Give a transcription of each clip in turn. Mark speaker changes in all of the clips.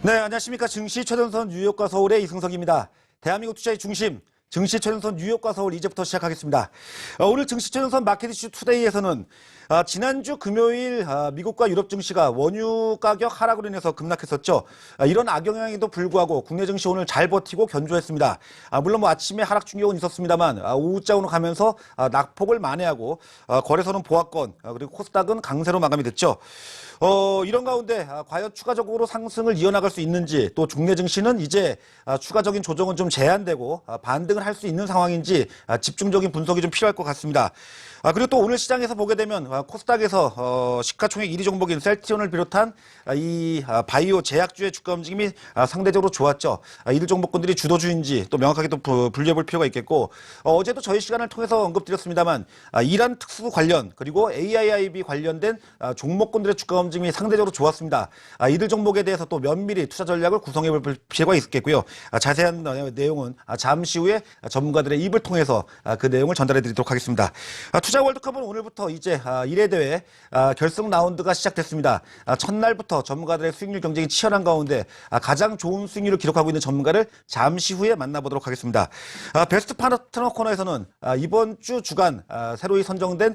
Speaker 1: 네, 안녕하십니까. 증시 최전선 뉴욕과 서울의 이승석입니다. 대한민국 투자의 중심, 증시 최전선 뉴욕과 서울 이제부터 시작하겠습니다. 오늘 증시 최전선 마켓 이슈 투데이에서는 지난주 금요일 미국과 유럽 증시가 원유 가격 하락으로 인해서 급락했었죠. 이런 악영향에도 불구하고 국내 증시 오늘 잘 버티고 견조했습니다. 물론 뭐 아침에 하락 충격은 있었습니다만 오후장으로 가면서 낙폭을 만회하고 거래소는 보합권 그리고 코스닥은 강세로 마감이 됐죠. 이런 가운데 과연 추가적으로 상승을 이어나갈 수 있는지, 또 국내 증시는 이제 추가적인 조정은 좀 제한되고 반등을 할 수 있는 상황인지 집중적인 분석이 좀 필요할 것 같습니다. 그리고 또 오늘 시장에서 보게 되면 코스닥에서 시가총액 1위 종목인 셀트리온을 비롯한 이 바이오 제약주의 주가 움직임이 상대적으로 좋았죠. 이들 종목군들이 주도주인지 또 명확하게 또 분류해 볼 필요가 있겠고, 어제도 저희 시간을 통해서 언급드렸습니다만 이란 특수 관련 그리고 AIIB 관련된 종목군들의 주가 움직임이 상대적으로 좋았습니다. 이들 종목에 대해서 또 면밀히 투자 전략을 구성해 볼 필요가 있겠고요. 자세한 내용은 잠시 후에 전문가들의 입을 통해서 그 내용을 전달해 드리도록 하겠습니다. 투자 월드컵은 오늘부터 이제 1회 대회 결승 라운드가 시작됐습니다. 첫날부터 전문가들의 수익률 경쟁이 치열한 가운데 가장 좋은 수익률을 기록하고 있는 전문가를 잠시 후에 만나보도록 하겠습니다. 베스트 파트너 코너에서는 이번 주 주간 새로이 선정된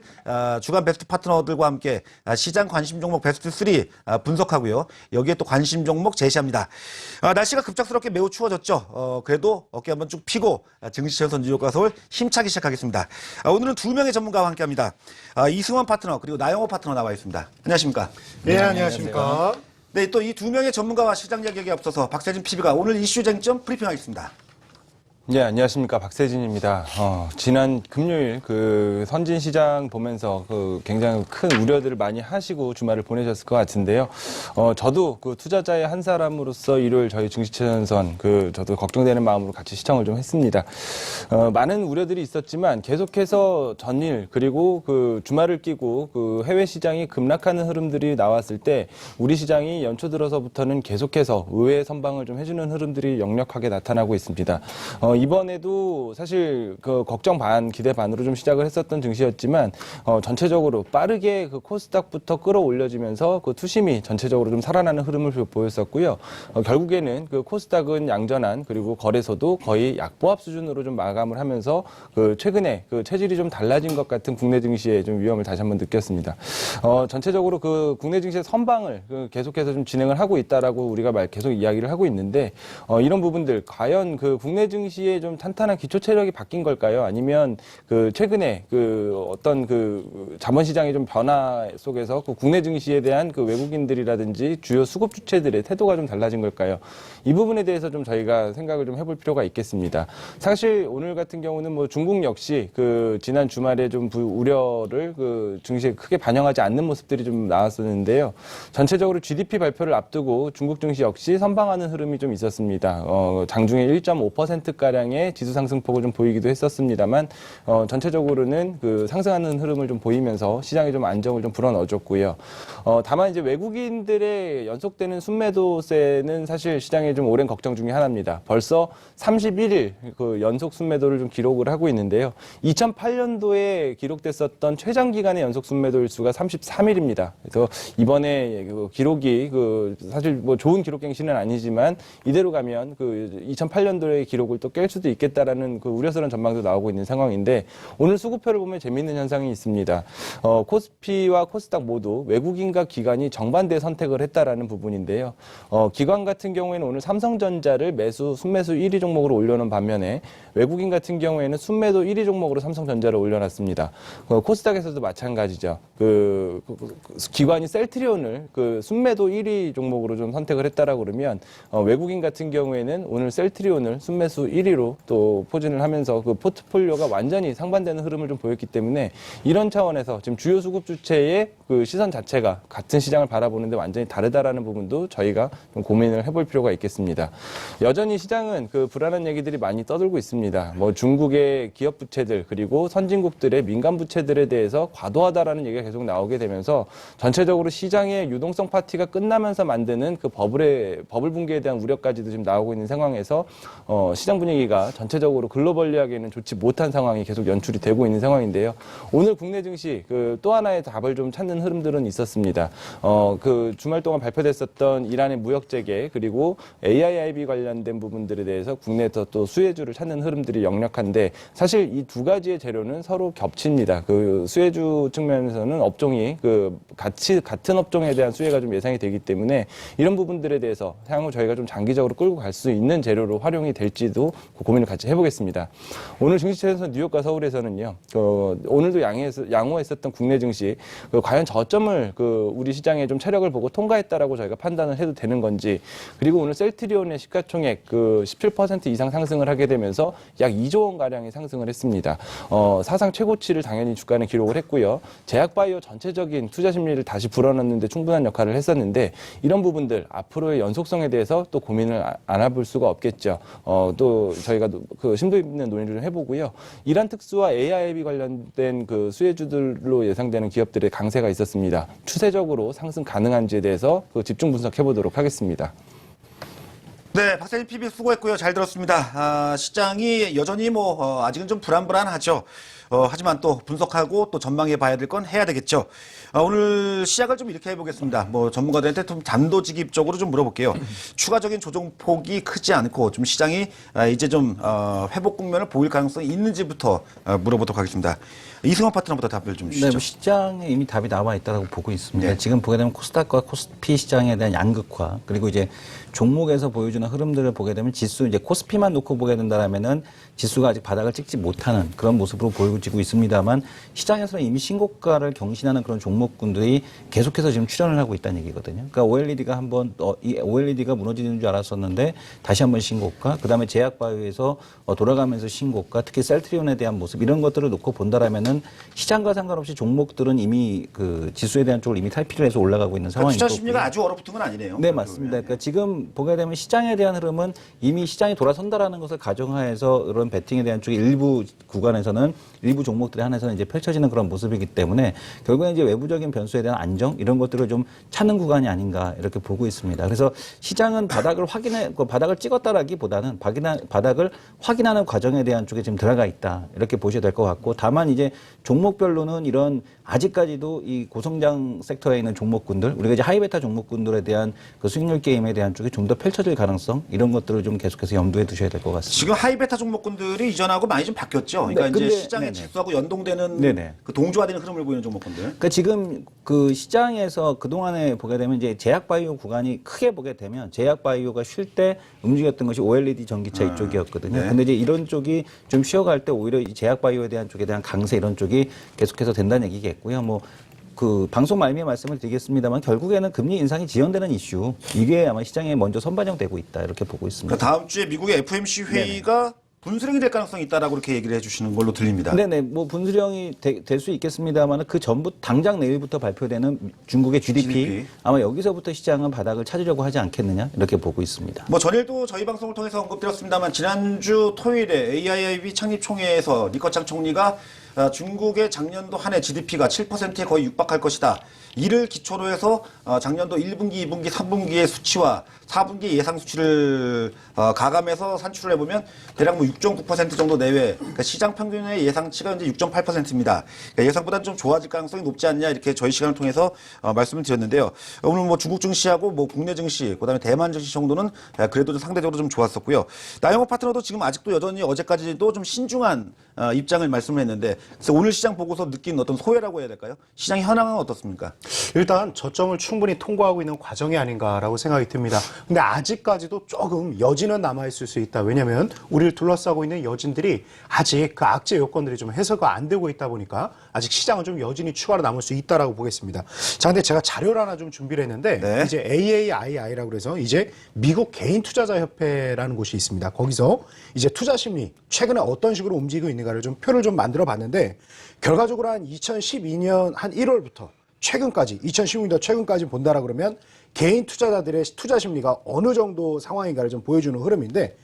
Speaker 1: 주간 베스트 파트너들과 함께 시장 관심 종목 베스트 3 분석하고요. 여기에 또 관심 종목 제시합니다. 날씨가 급작스럽게 매우 추워졌죠. 그래도 어깨 한번 쭉 펴고 증시 최전선 뉴욕과 서울 힘차게 시작하겠습니다. 오늘은 두 명의 전문가와 함께합니다. 이승원 파트너 그리고 나영호 파트너 나와 있습니다. 안녕하십니까?
Speaker 2: 네, 안녕하십니까?
Speaker 1: 네, 또 이 두 명의 전문가와 시장 이야기에 앞서서 박세진 PB가 오늘 이슈 쟁점 브리핑하겠습니다.
Speaker 3: 네, 안녕하십니까. 박세진입니다. 지난 금요일 그 선진 시장 보면서 굉장히 큰 우려들을 많이 하시고 주말을 보내셨을 것 같은데요. 저도 그 투자자의 한 사람으로서 일요일 저희 증시 최전선 저도 걱정되는 마음으로 같이 시청을 좀 했습니다. 많은 우려들이 있었지만 계속해서 전일 그리고 그 주말을 끼고 그 해외 시장이 급락하는 흐름들이 나왔을 때 우리 시장이 연초 들어서부터는 계속해서 의외의 선방을 좀 해주는 흐름들이 역력하게 나타나고 있습니다. 이번에도 사실 그 걱정 반, 기대 반으로 좀 시작을 했었던 증시였지만, 전체적으로 빠르게 그 코스닥부터 끌어올려지면서 그 투심이 전체적으로 좀 살아나는 흐름을 보였었고요. 결국에는 그 코스닥은 양전한 그리고 거래소도 거의 약보합 수준으로 좀 마감을 하면서 그 최근에 그 체질이 좀 달라진 것 같은 국내 증시의 좀 위험을 다시 한번 느꼈습니다. 전체적으로 그 국내 증시의 선방을 계속해서 좀 진행을 하고 있다라고 우리가 계속 이야기를 하고 있는데, 이런 부분들 과연 그 국내 증시의 좀 탄탄한 기초 체력이 바뀐 걸까요? 아니면 그 최근에 그 어떤 그 자본 시장의 좀 변화 속에서 그 국내 증시에 대한 그 외국인들이라든지 주요 수급 주체들의 태도가 좀 달라진 걸까요? 이 부분에 대해서 좀 저희가 생각을 좀 해볼 필요가 있겠습니다. 사실 오늘 같은 경우는 뭐 중국 역시 그 지난 주말에 좀 우려를 그 증시에 크게 반영하지 않는 모습들이 좀 나왔었는데요. 전체적으로 GDP 발표를 앞두고 중국 증시 역시 선방하는 흐름이 좀 있었습니다. 장중에 1.5%가량의 지수 상승폭을 좀 보이기도 했었습니다만, 전체적으로는 그 상승하는 흐름을 좀 보이면서 시장에 좀 안정을 좀 불어넣어줬고요. 다만 이제 외국인들의 연속되는 순매도세는 사실 시장의 좀 오랜 걱정 중에 하나입니다. 벌써 31일 그 연속 순매도를 좀 기록을 하고 있는데요. 2008년도에 기록됐었던 최장 기간의 연속 순매도 일수가 33일입니다. 그래서 이번에 그 기록이 사실 뭐 좋은 기록 갱신은 아니지만 이대로 가면 그 2008년도의 기록을 또 깰 수도 있겠다라는 그 우려스러운 전망도 나오고 있는 상황인데, 오늘 수급표를 보면 재미있는 현상이 있습니다. 코스피와 코스닥 모두 외국인과 기관이 정반대 선택을 했다라는 부분인데요. 기관 같은 경우에는 오늘 삼성전자를 순매수 1위 종목으로 올려놓은 반면에 외국인 같은 경우에는 순매도 1위 종목으로 삼성전자를 올려놨습니다. 코스닥에서도 마찬가지죠. 기관이 셀트리온을 순매도 1위 종목으로 좀 선택을 했다라고 그러면, 외국인 같은 경우에는 오늘 셀트리온을 순매수 1위로 또 포진을 하면서 그 포트폴리오가 완전히 상반되는 흐름을 좀 보였기 때문에, 이런 차원에서 지금 주요 수급 주체의 그 시선 자체가 같은 시장을 바라보는데 완전히 다르다라는 부분도 저희가 좀 고민을 해볼 필요가 있겠습니다. 여전히 시장은 그 불안한 얘기들이 많이 떠들고 있습니다. 뭐 중국의 기업 부채들 그리고 선진국들의 민간 부채들에 대해서 과도하다라는 얘기가 계속 나오게 되면서 전체적으로 시장의 유동성 파티가 끝나면서 만드는 그 버블 붕괴에 대한 우려까지도 지금 나오고 있는 상황에서 시장 분위기 분위기가 전체적으로 글로벌리하게는 좋지 못한 상황이 계속 연출이 되고 있는 상황인데요. 오늘 국내 증시 또 하나의 답을 좀 찾는 흐름들은 있었습니다. 그 주말 동안 발표됐었던 이란의 무역 재개 그리고 AIIB 관련된 부분들에 대해서 국내에서 또 수혜주를 찾는 흐름들이 역력한데 사실 이 두 가지의 재료는 서로 겹칩니다. 그 수혜주 측면에서는 업종이 같은 업종에 대한 수혜가 좀 예상이 되기 때문에 이런 부분들에 대해서 향후 저희가 좀 장기적으로 끌고 갈 수 있는 재료로 활용이 될지도 고민을 같이 해보겠습니다. 오늘 증시처에서 뉴욕과 서울에서는요, 오늘도 양호했었던 국내 증시, 과연 저점을 우리 시장에 좀 체력을 보고 통과했다라고 저희가 판단을 해도 되는 건지, 그리고 오늘 셀트리온의 시가총액 17% 이상 상승을 하게 되면서 약 2조 원 가량의 상승을 했습니다. 사상 최고치를 당연히 주가는 기록을 했고요. 제약바이오 전체적인 투자 심리를 다시 불어넣는 데 충분한 역할을 했었는데 이런 부분들 앞으로의 연속성에 대해서 또 고민을 안 해볼 수가 없겠죠. 또 저희가 심도 있는 논의를 좀 해보고요. 이란 특수와 AIIB 관련된 수혜주들로 예상되는 기업들의 강세가 있었습니다. 추세적으로 상승 가능한지에 대해서 집중 분석해 보도록 하겠습니다.
Speaker 1: 네, 박사님 PB 수고했고요. 잘 들었습니다. 시장이 여전히 아직은 좀 불안불안하죠. 하지만 또 분석하고 또 전망해 봐야 될 건 해야 되겠죠. 오늘 시작을 좀 이렇게 해보겠습니다. 전문가들한테 좀 단도직입적으로 좀 물어볼게요. 추가적인 조정폭이 크지 않고 좀 시장이 이제 좀 회복 국면을 보일 가능성이 있는지부터 물어보도록 하겠습니다. 이승원 파트너부터 답을 좀 주시죠.
Speaker 2: 네, 시장에 이미 답이 나와 있다고 보고 있습니다.
Speaker 1: 네.
Speaker 2: 지금 보게 되면 코스닥과 코스피 시장에 대한 양극화, 그리고 이제 종목에서 보여주는 흐름들을 보게 되면 지수, 이제 코스피만 놓고 보게 된다면은 지수가 아직 바닥을 찍지 못하는 그런 모습으로 보여지고 있습니다만 시장에서는 이미 신고가를 경신하는 그런 종목군들이 계속해서 지금 출현을 하고 있다는 얘기거든요. 그러니까 OLED가 한번 이 OLED가 무너지는 줄 알았었는데 다시 한번 신고가, 그다음에 제약바이오에서 돌아가면서 신고가, 특히 셀트리온에 대한 모습 이런 것들을 놓고 본다라면은 시장과 상관없이 종목들은 이미 지수에 대한 쪽을 이미 탈피를 해서 올라가고 있는 상황이고.
Speaker 1: 투자 심리가 아주 얼어붙은 건 아니네요.
Speaker 2: 네, 맞습니다. 그러니까 지금 보게 되면 시장에 대한 흐름은 이미 시장이 돌아선다라는 것을 가정하에서 이런 베팅에 대한 쪽이 일부 구간에서는 일부 종목들에 한해서는 이제 펼쳐지는 그런 모습이기 때문에 결국엔 이제 외부적인 변수에 대한 안정 이런 것들을 좀 찾는 구간이 아닌가 이렇게 보고 있습니다. 그래서 시장은 바닥을 바닥을 찍었다라기보다는 바닥을 확인하는 과정에 대한 쪽에 지금 들어가 있다 이렇게 보셔야 될 것 같고, 다만 이제 종목별로는 이런 아직까지도 이 고성장 섹터에 있는 종목군들, 우리가 이제 하이베타 종목군들에 대한 수익률 게임에 대한 쪽이 좀 더 펼쳐질 가능성 이런 것들을 좀 계속해서 염두에 두셔야 될 것 같습니다.
Speaker 1: 지금 하이베타 종목군들이 이전하고 많이 좀 바뀌었죠. 그러니까
Speaker 2: 네,
Speaker 1: 이제 시장의 지수하고 연동되는 동조화되는 흐름을 보이는 종목군들.
Speaker 2: 그러니까 지금 시장에서 그동안에 보게 되면 이제 제약바이오 구간이 크게 보게 되면 제약바이오가 쉴 때 움직였던 것이 OLED 전기차 이쪽이었거든요.
Speaker 1: 네.
Speaker 2: 근데 이제 이런 쪽이 좀 쉬어갈 때 오히려 이 제약바이오에 대한 쪽에 대한 강세 이런 쪽이 계속해서 된다는 얘기겠고요. 방송 말미에 말씀을 드리겠습니다만 결국에는 금리 인상이 지연되는 이슈, 이게 아마 시장에 먼저 선반영되고 있다 이렇게 보고 있습니다.
Speaker 1: 그러니까 다음 주에 미국의 FOMC 회의가 분수령이 될 가능성이 있다라고 그렇게 얘기를 해주시는 걸로 들립니다.
Speaker 2: 네네, 분수령이 될 수 있겠습니다만 그 전부 당장 내일부터 발표되는 중국의 GDP 아마 여기서부터 시장은 바닥을 찾으려고 하지 않겠느냐 이렇게 보고 있습니다.
Speaker 1: 전일도 저희 방송을 통해서 언급드렸습니다만 지난주 토요일에 AIIB 창립총회에서 리커창 총리가 중국의 작년도 한 해 GDP가 7%에 거의 육박할 것이다. 이를 기초로 해서 작년도 1분기, 2분기, 3분기의 수치와 4분기 예상 수치를 가감해서 산출을 해보면 대략 6.9% 정도 내외, 그러니까 시장 평균의 예상치가 현재 6.8%입니다. 그러니까 예상보다는 좀 좋아질 가능성이 높지 않냐 이렇게 저희 시간을 통해서 말씀을 드렸는데요. 오늘 중국 증시하고 국내 증시, 그다음에 대만 증시 정도는 그래도 좀 상대적으로 좀 좋았었고요. 나영호 파트너도 지금 아직도 여전히 어제까지도 좀 신중한 입장을 말씀을 했는데, 그래서 오늘 시장 보고서 느낀 어떤 소외라고 해야 될까요? 시장 현황은 어떻습니까?
Speaker 4: 일단 저점을 충분히 통과하고 있는 과정이 아닌가라고 생각이 듭니다. 근데 아직까지도 조금 여지는 남아있을 수 있다. 왜냐하면 우리를 둘러싸고 있는 여진들이 아직 그 악재 요건들이 좀 해소가 안 되고 있다 보니까 아직 시장은 좀 여진이 추가로 남을 수 있다라고 보겠습니다. 자, 근데 제가 자료를 하나 좀 준비를 했는데
Speaker 1: 네.
Speaker 4: 이제 AAII라고 해서 이제 미국 개인 투자자 협회라는 곳이 있습니다. 거기서 이제 투자 심리 최근에 어떤 식으로 움직이고 있는가를 좀 표를 좀 만들어 봤는데, 결과적으로 한 2012년 한 1월부터 최근까지 2016년 최근까지 본다라 그러면 개인 투자자들의 투자 심리가 어느 정도 상황인가를 좀 보여주는 흐름인데,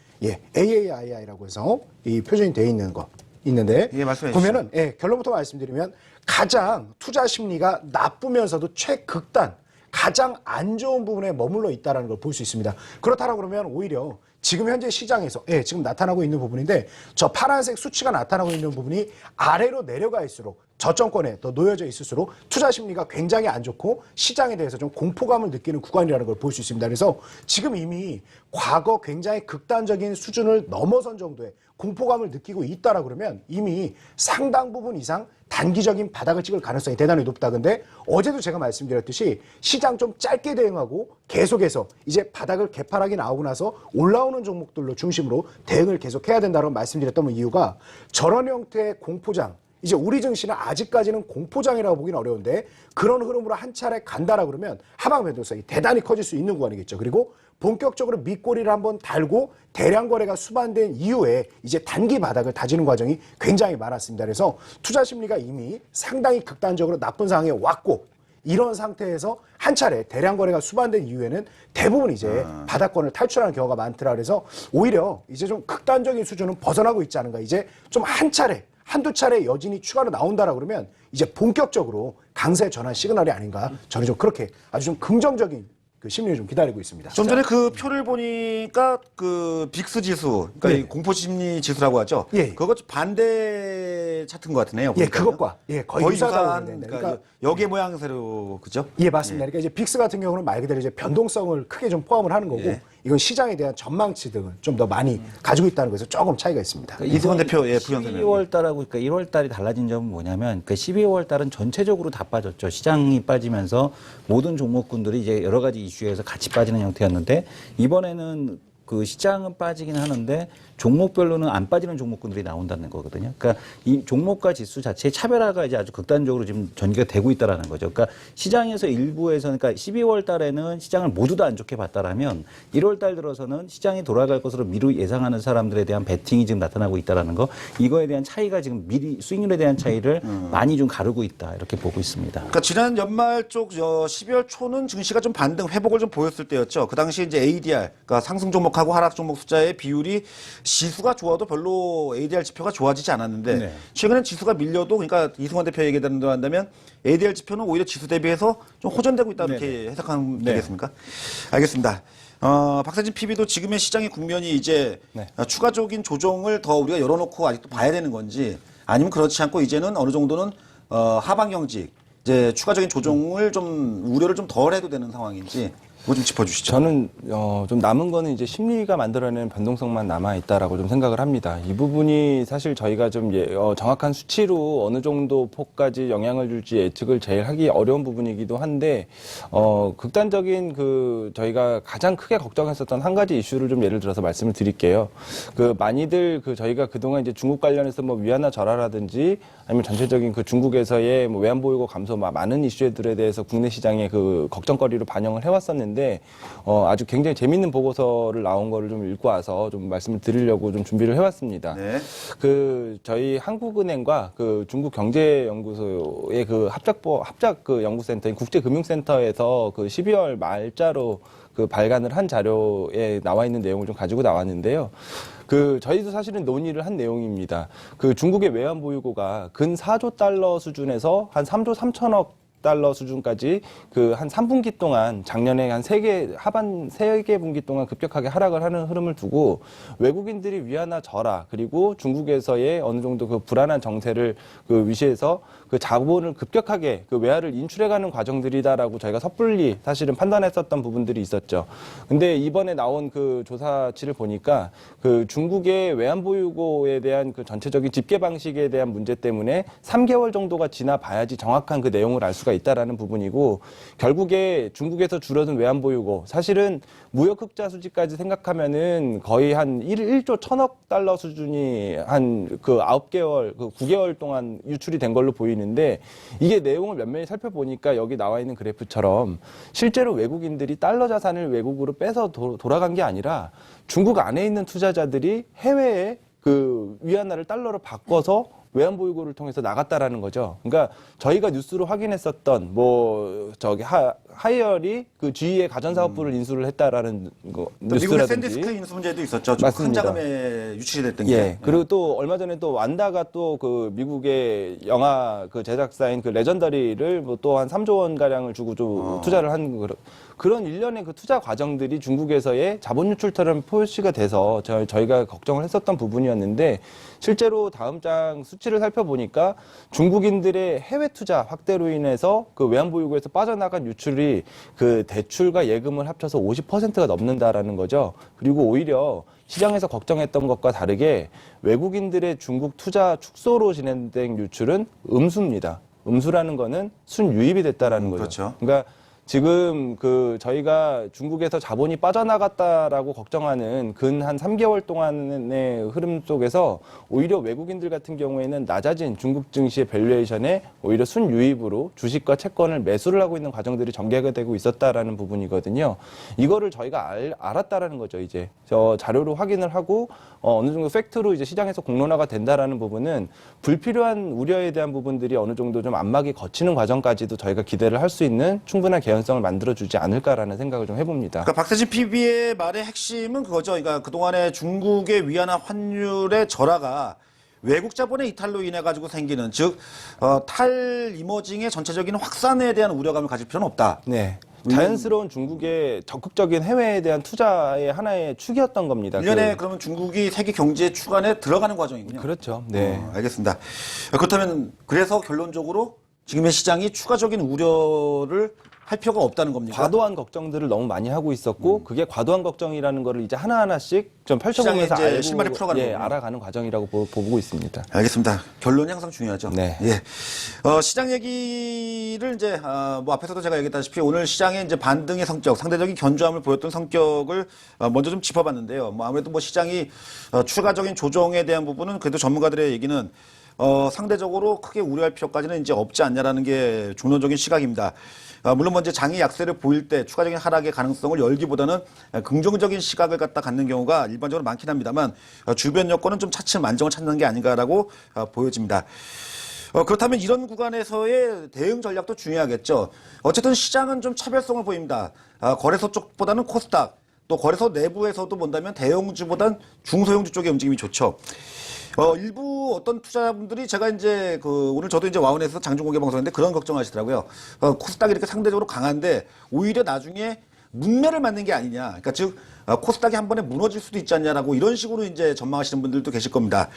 Speaker 4: AAII라고 해서 이 표준이 되어 있는 거 있는데,
Speaker 1: 말씀해
Speaker 4: 보면은 결론부터 말씀드리면 가장 투자 심리가 나쁘면서도 최극단 가장 안 좋은 부분에 머물러 있다는 걸 볼 수 있습니다. 그렇다라고 그러면 오히려 지금 현재 시장에서 지금 나타나고 있는 부분인데 저 파란색 수치가 나타나고 있는 부분이 아래로 내려갈수록 저점권에 더 놓여져 있을수록 투자 심리가 굉장히 안 좋고 시장에 대해서 좀 공포감을 느끼는 구간이라는 걸 볼 수 있습니다. 그래서 지금 이미 과거 굉장히 극단적인 수준을 넘어선 정도의 공포감을 느끼고 있다라 그러면 이미 상당 부분 이상 단기적인 바닥을 찍을 가능성이 대단히 높다. 근데 어제도 제가 말씀드렸듯이 시장 좀 짧게 대응하고 계속해서 이제 바닥을 개파락이 나오고 나서 올라오는 종목들로 중심으로 대응을 계속해야 된다고 말씀드렸던 이유가 저런 형태의 공포장, 이제 우리 증시는 아직까지는 공포장이라고 보기는 어려운데 그런 흐름으로 한 차례 간다라 그러면 하방 변동성이 대단히 커질 수 있는 구간이겠죠. 그리고 본격적으로 밑꼬리를 한번 달고 대량 거래가 수반된 이후에 이제 단기 바닥을 다지는 과정이 굉장히 많았습니다. 그래서 투자 심리가 이미 상당히 극단적으로 나쁜 상황에 왔고 이런 상태에서 한 차례 대량 거래가 수반된 이후에는 대부분 이제 바닥권을 탈출하는 경우가 많더라. 그래서 오히려 이제 좀 극단적인 수준은 벗어나고 있지 않은가. 이제 좀 한 차례 한두 차례 여진이 추가로 나온다라 그러면 이제 본격적으로 강세 전환 시그널이 아닌가. 저는 좀 그렇게 아주 좀 긍정적인 그 심리를 좀 기다리고 있습니다.
Speaker 1: 좀 전에 그 표를 보니까 그 빅스 지수, 그러니까
Speaker 4: 네.
Speaker 1: 이 공포 심리 지수라고 하죠.
Speaker 4: 예.
Speaker 1: 그거 반대 차트인 것 같으네요.
Speaker 4: 예,
Speaker 1: 보니까요.
Speaker 4: 그것과 거의 유사하다고
Speaker 1: 유사한,
Speaker 4: 보면 됩니다.
Speaker 1: 그러니까 여계 모양새로 그죠?
Speaker 4: 예, 맞습니다. 그러니까 이제 빅스 같은 경우는 말 그대로 이제 변동성을 크게 좀 포함을 하는 거고
Speaker 1: 예.
Speaker 4: 이건 시장에 대한 전망치 등을 좀 더 많이 가지고 있다는 것에서 조금 차이가 있습니다.
Speaker 1: 이승원 대표, 예, 부연 설명.
Speaker 2: 12월 달하고 그러니까 1월 달이 달라진 점은 뭐냐면 그 12월 달은 전체적으로 다 빠졌죠. 시장이 빠지면서 모든 종목군들이 이제 여러 가지 이슈에서 같이 빠지는 형태였는데 이번에는 그 시장은 빠지긴 하는데 종목별로는 안 빠지는 종목군들이 나온다는 거거든요. 그러니까 이 종목과 지수 자체의 차별화가 이제 아주 극단적으로 지금 전개가 되고 있다라는 거죠. 그러니까 시장에서 일부에서 그러니까 12월 달에는 시장을 모두 다 안 좋게 봤다라면 1월 달 들어서는 시장이 돌아갈 것으로 미루 예상하는 사람들에 대한 베팅이 지금 나타나고 있다라는 거. 이거에 대한 차이가 지금 미리 수익률에 대한 차이를 많이 좀 가르고 있다. 이렇게 보고 있습니다.
Speaker 1: 그러니까 지난 연말 쪽 12월 초는 증시가 좀 반등 회복을 좀 보였을 때였죠. 그 당시 이제 ADR, 그러니까 상승 종목하고 하락 종목 숫자의 비율이 지수가 좋아도 별로 ADR 지표가 좋아지지 않았는데
Speaker 2: 네.
Speaker 1: 최근엔 지수가 밀려도 그러니까 이승원 대표 얘기대로 한다면 ADR 지표는 오히려 지수 대비해서 좀 호전되고 있다 이렇게 해석하면
Speaker 2: 네.
Speaker 1: 되겠습니까? 알겠습니다. 박세진 PB도 지금의 시장의 국면이 이제
Speaker 3: 네.
Speaker 1: 추가적인 조정을 더 우리가 열어놓고 아직도 봐야 되는 건지 아니면 그렇지 않고 이제는 어느 정도는 하방 경직 이제 추가적인 조정을 좀 우려를 좀 덜 해도 되는 상황인지 그거 좀 짚어주시죠.
Speaker 3: 저는 좀 남은 거는 이제 심리가 만들어내는 변동성만 남아 있다라고 좀 생각을 합니다. 이 부분이 사실 저희가 좀 정확한 수치로 어느 정도 폭까지 영향을 줄지 예측을 제일 하기 어려운 부분이기도 한데 극단적인 그 저희가 가장 크게 걱정했었던 한 가지 이슈를 좀 예를 들어서 말씀을 드릴게요. 그 많이들 그 저희가 그동안 이제 중국 관련해서 뭐 위안화 절하라든지 아니면 전체적인 그 중국에서의 뭐 외환 보유고 감소 많은 이슈들에 대해서 국내 시장의 그 걱정거리로 반영을 해왔었는데 아주 굉장히 재밌는 보고서를 나온 거를 좀 읽고 와서 좀 말씀을 드리려고 좀 준비를 해왔습니다.
Speaker 1: 네.
Speaker 3: 그 저희 한국은행과 그 중국 경제연구소의 그 합작 그 연구센터인 국제금융센터에서 그 12월 말자로 그 발간을 한 자료에 나와 있는 내용을 좀 가지고 나왔는데요. 그 저희도 사실은 논의를 한 내용입니다. 그 중국의 외환 보유고가 근 4조 달러 수준에서 한 3조 3천억 달러 수준까지 그 한 3분기 동안 작년에 한 하반 3개 분기 동안 급격하게 하락을 하는 흐름을 두고 외국인들이 위안화 절하 그리고 중국에서의 어느 정도 그 불안한 정세를 그 위시해서 그 자본을 급격하게 그 외화를 인출해가는 과정들이다라고 저희가 섣불리 사실은 판단했었던 부분들이 있었죠. 근데 이번에 나온 그 조사치를 보니까 그 중국의 외환 보유고에 대한 그 전체적인 집계 방식에 대한 문제 때문에 3개월 정도가 지나 봐야지 정확한 그 내용을 알 수가 있다라는 부분이고 결국에 중국에서 줄어든 외환 보유고 사실은 무역 흑자 수지까지 생각하면은 거의 한 1조 1천억 달러 수준이 한 그 9개월, 그 9개월 동안 유출이 된 걸로 보이는데 이게 내용을 면면히 살펴보니까 여기 나와 있는 그래프처럼 실제로 외국인들이 달러 자산을 외국으로 빼서 돌아간 게 아니라 중국 안에 있는 투자자들이 해외에 그 위안화를 달러로 바꿔서 외환 보유고를 통해서 나갔다라는 거죠. 그러니까 저희가 뉴스로 확인했었던 하이얼이 그 GE의 가전사업부를 인수를 했다라는 거
Speaker 1: 미국의
Speaker 3: 뉴스라든지.
Speaker 1: 샌디스크 인수 문제도 있었죠. 좀 큰
Speaker 3: 맞습니다.
Speaker 1: 자금에 유출이 됐던 게.
Speaker 3: 예. 그리고 또 얼마 전에 또 완다가 또 그 미국의 영화 그 제작사인 그 레전더리를 뭐 또 한 3조 원 가량을 주고 좀 투자를 한 그런 일련의 그 투자 과정들이 중국에서의 자본 유출처럼 표시가 돼서 저희가 걱정을 했었던 부분이었는데 실제로 다음 장 수치를 살펴보니까 중국인들의 해외 투자 확대로 인해서 그 외환 보유고에서 빠져나간 유출이 그 대출과 예금을 합쳐서 50%가 넘는다라는 거죠. 그리고 오히려 시장에서 걱정했던 것과 다르게 외국인들의 중국 투자 축소로 진행된 유출은 음수입니다. 음수라는 거는 순유입이 됐다라는 거죠.
Speaker 1: 그렇죠.
Speaker 3: 그러니까 지금 그 저희가 중국에서 자본이 빠져나갔다라고 걱정하는 근 한 3개월 동안의 흐름 속에서 오히려 외국인들 같은 경우에는 낮아진 중국 증시의 밸류에이션에 오히려 순유입으로 주식과 채권을 매수를 하고 있는 과정들이 전개가 되고 있었다라는 부분이거든요. 이거를 저희가 알았다라는 거죠. 이제 저 자료로 확인을 하고 어느 정도 팩트로 이제 시장에서 공론화가 된다라는 부분은 불필요한 우려에 대한 부분들이 어느 정도 좀 안막이 거치는 과정까지도 저희가 기대를 할 수 있는 충분한 개연성을 만들어주지 않을까라는 생각을 좀 해봅니다.
Speaker 1: 그러니까 박세진 PB의 말의 핵심은 그거죠. 그러니까 그동안에 중국의 위안화 환율의 절하가 외국 자본의 이탈로 인해 가지고 생기는 즉 탈이머징의 전체적인 확산에 대한 우려감을 가질 필요는 없다.
Speaker 3: 네. 자연스러운 중국의 적극적인 해외에 대한 투자의 하나의 축이었던 겁니다.
Speaker 1: 1년에 그러면 중국이 세계 경제 축안에 들어가는 과정이군요.
Speaker 3: 그렇죠. 네.
Speaker 1: 알겠습니다. 그렇다면 그래서 결론적으로 지금의 시장이 추가적인 우려를 할 필요가 없다는 겁니까?
Speaker 3: 과도한 걱정들을 너무 많이 하고 있었고 그게 과도한 걱정이라는 거를 이제 하나하나씩 좀 펼쳐보면서
Speaker 1: 시장에 이제
Speaker 3: 알고
Speaker 1: 실마리 풀어가는 거군요.
Speaker 3: 알아가는 과정이라고 보고 있습니다.
Speaker 1: 알겠습니다. 결론이 항상 중요하죠.
Speaker 3: 네.
Speaker 1: 예. 시장 얘기를 이제 뭐 앞에서도 제가 얘기했다시피 오늘 시장의 이제 반등의 성격, 상대적인 견조함을 보였던 성격을 먼저 좀 짚어봤는데요. 뭐 아무래도 뭐 시장이 추가적인 조정에 대한 부분은 그래도 전문가들의 얘기는 상대적으로 크게 우려할 필요까지는 이제 없지 않냐라는 게 중론적인 시각입니다. 물론 먼저 장이 약세를 보일 때 추가적인 하락의 가능성을 열기보다는 긍정적인 시각을 갖는 경우가 일반적으로 많긴 합니다만 주변 여건은 좀 차츰 안정을 찾는 게 아닌가라고 보여집니다. 그렇다면 이런 구간에서의 대응 전략도 중요하겠죠. 어쨌든 시장은 좀 차별성을 보입니다. 거래소 쪽보다는 코스닥, 또 거래소 내부에서도 본다면 대형주보단 중소형주 쪽의 움직임이 좋죠. 일부 어떤 투자자분들이 제가 이제 오늘 저도 이제 와운에서 장중 공개 방송했는데 그런 걱정하시더라고요. 코스닥이 이렇게 상대적으로 강한데 오히려 나중에 문매를 맞는 게 아니냐. 그러니까 즉 코스닥이 한 번에 무너질 수도 있지 않냐라고 이런 식으로 이제 전망하시는 분들도 계실 겁니다.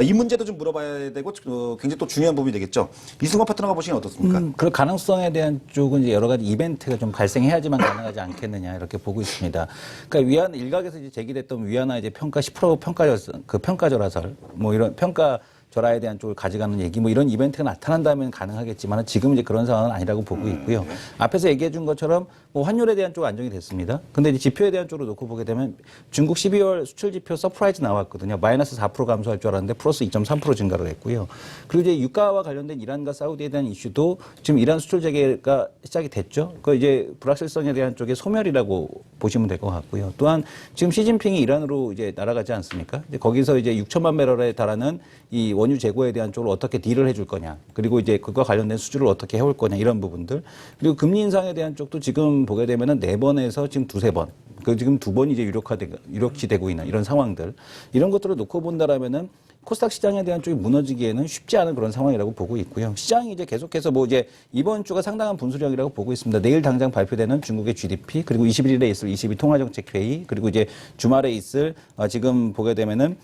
Speaker 1: 이 문제도 좀 물어봐야 되고 굉장히 또 중요한 부분이 되겠죠. 이승원 파트너가 보시기엔 어떻습니까?
Speaker 2: 그 가능성에 대한 쪽은 이제 여러 가지 이벤트가 좀 발생해야지만 가능하지 않겠느냐 이렇게 보고 있습니다. 그러니까 일각에서 이제 제기됐던 위안화 이제 평가 10% 평가절하설 뭐 이런 평가절하에 대한 쪽을 가져가는 얘기 뭐 이런 이벤트가 나타난다면 가능하겠지만 지금 이제 그런 상황은 아니라고 보고 있고요. 앞에서 얘기해 준 것처럼 뭐 환율에 대한 쪽 안정이 됐습니다. 근데 이제 지표에 대한 쪽으로 놓고 보게 되면 중국 12월 수출 지표 서프라이즈 나왔거든요. 마이너스 4% 감소할 줄 알았는데 플러스 2.3% 증가를 했고요. 그리고 이제 유가와 관련된 이란과 사우디에 대한 이슈도 지금 이란 수출 재개가 시작이 됐죠. 그 이제 불확실성에 대한 쪽의 소멸이라고 보시면 될 것 같고요. 또한 지금 시진핑이 이란으로 이제 날아가지 않습니까? 이제 거기서 이제 6천만 배럴에 달하는 이 원유 재고에 대한 쪽으로 어떻게 딜을 해줄 거냐. 그리고 이제 그것과 관련된 수주를 어떻게 해올 거냐 이런 부분들. 그리고 금리 인상에 대한 쪽도 지금 보게 되면은 4번에서 지금 2-3번. 지금 2번이 이제 유력시 되고 있는 이런 상황들. 이런 것들을 놓고 본다라면은 코스닥 시장에 대한 쪽이 무너지기에는 쉽지 않은 그런 상황이라고 보고 있고요. 시장이 이제 계속해서 뭐 이제 이번 주가 상당한 분수령이라고 보고 있습니다. 내일 당장 발표되는 중국의 GDP, 그리고 21일에 있을 22 통화정책회의, 그리고 이제 주말에 있을 지금 보게 되면은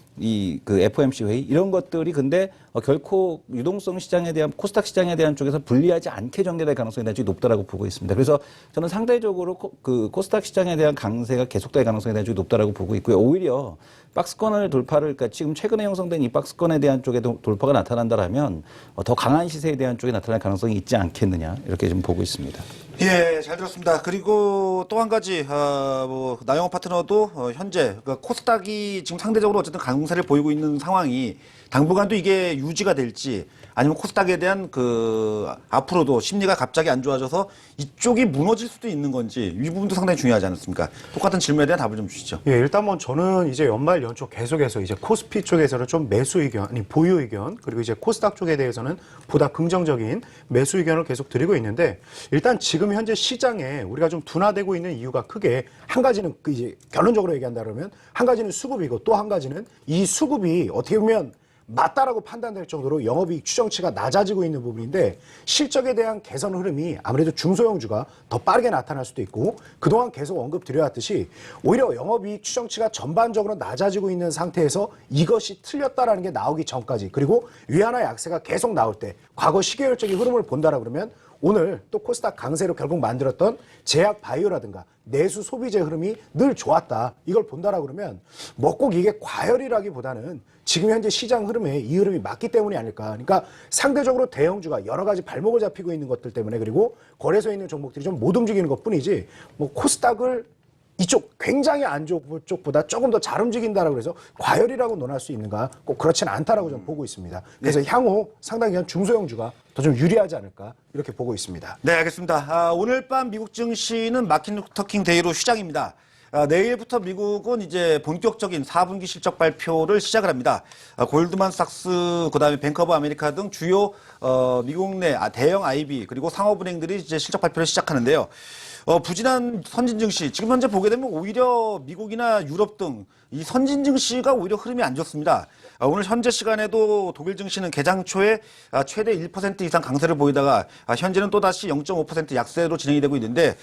Speaker 2: 그 FOMC 회의 이런 것들이 근데 결코 유동성 시장에 대한 코스닥 시장에 대한 쪽에서 불리하지 않게 전개될 가능성이 대단히 높다라고 보고 있습니다. 그래서 저는 상대적으로 그 코스닥 시장에 대한 강세가 계속될 가능성이 대단히 높다라고 보고 있고요. 오히려 박스권을 돌파를 그러니까 지금 최근에 형성된 이 박스권에 대한 쪽에도 돌파가 나타난다라면 더 강한 시세에 대한 쪽에 나타날 가능성이 있지 않겠느냐 이렇게 좀 보고 있습니다.
Speaker 1: 예, 잘 들었습니다. 그리고 또 한 가지, 나영호 파트너도 현재 코스닥이 지금 상대적으로 어쨌든 강세를 보이고 있는 상황이 당분간도 이게 유지가 될지 아니면 코스닥에 대한 앞으로도 심리가 갑자기 안 좋아져서 이쪽이 무너질 수도 있는 건지 이 부분도 상당히 중요하지 않습니까? 똑같은 질문에 대한 답을 좀 주시죠.
Speaker 4: 예, 일단 저는 이제 연말 연초 계속해서 이제 코스피 쪽에서는 좀 매수 의견, 아니 보유 의견, 그리고 이제 코스닥 쪽에 대해서는 보다 긍정적인 매수 의견을 계속 드리고 있는데 일단 지금 현재 시장에 우리가 좀 둔화되고 있는 이유가 크게 한 가지는 이제 결론적으로 얘기한다 그러면 한 가지는 수급이고 또 한 가지는 이 수급이 어떻게 보면 맞다라고 판단될 정도로 영업이익 추정치가 낮아지고 있는 부분인데 실적에 대한 개선 흐름이 아무래도 중소형주가 더 빠르게 나타날 수도 있고 그동안 계속 언급드려왔듯이 오히려 영업이익 추정치가 전반적으로 낮아지고 있는 상태에서 이것이 틀렸다라는 게 나오기 전까지 그리고 위안화 약세가 계속 나올 때 과거 시계열적인 흐름을 본다라 그러면 오늘 또 코스닥 강세로 결국 만들었던 제약 바이오라든가 내수 소비재 흐름이 늘 좋았다. 이걸 본다라 그러면 뭐 꼭 이게 과열이라기보다는 지금 현재 시장 흐름에 이 흐름이 맞기 때문이 아닐까. 그러니까 상대적으로 대형주가 여러 가지 발목을 잡히고 있는 것들 때문에 그리고 거래소에 있는 종목들이 좀 못 움직이는 것뿐이지 뭐 코스닥을 이쪽 굉장히 안 좋은 쪽보다 조금 더 잘 움직인다라고 해서 과열이라고 논할 수 있는가 꼭 그렇지는 않다라고 좀 보고 있습니다. 그래서 향후 상당히 한 중소형주가 더 좀 유리하지 않을까 이렇게 보고 있습니다.
Speaker 1: 네, 알겠습니다. 오늘 밤 미국 증시는 마틴 루터 킹 데이로 시작입니다. 내일부터 미국은 이제 본격적인 4분기 실적 발표를 시작을 합니다. 골드만삭스, 그다음에 뱅크 오브 아메리카 등 주요 미국 내 대형 IB 그리고 상업은행들이 이제 실적 발표를 시작하는데요. 부진한 선진 증시 지금 현재 보게 되면 오히려 미국이나 유럽 등 이 선진 증시가 오히려 흐름이 안 좋습니다. 오늘 현재 시간에도 독일 증시는 개장 초에 최대 1% 이상 강세를 보이다가 현재는 또다시 0.5% 약세로 진행이 되고 있는데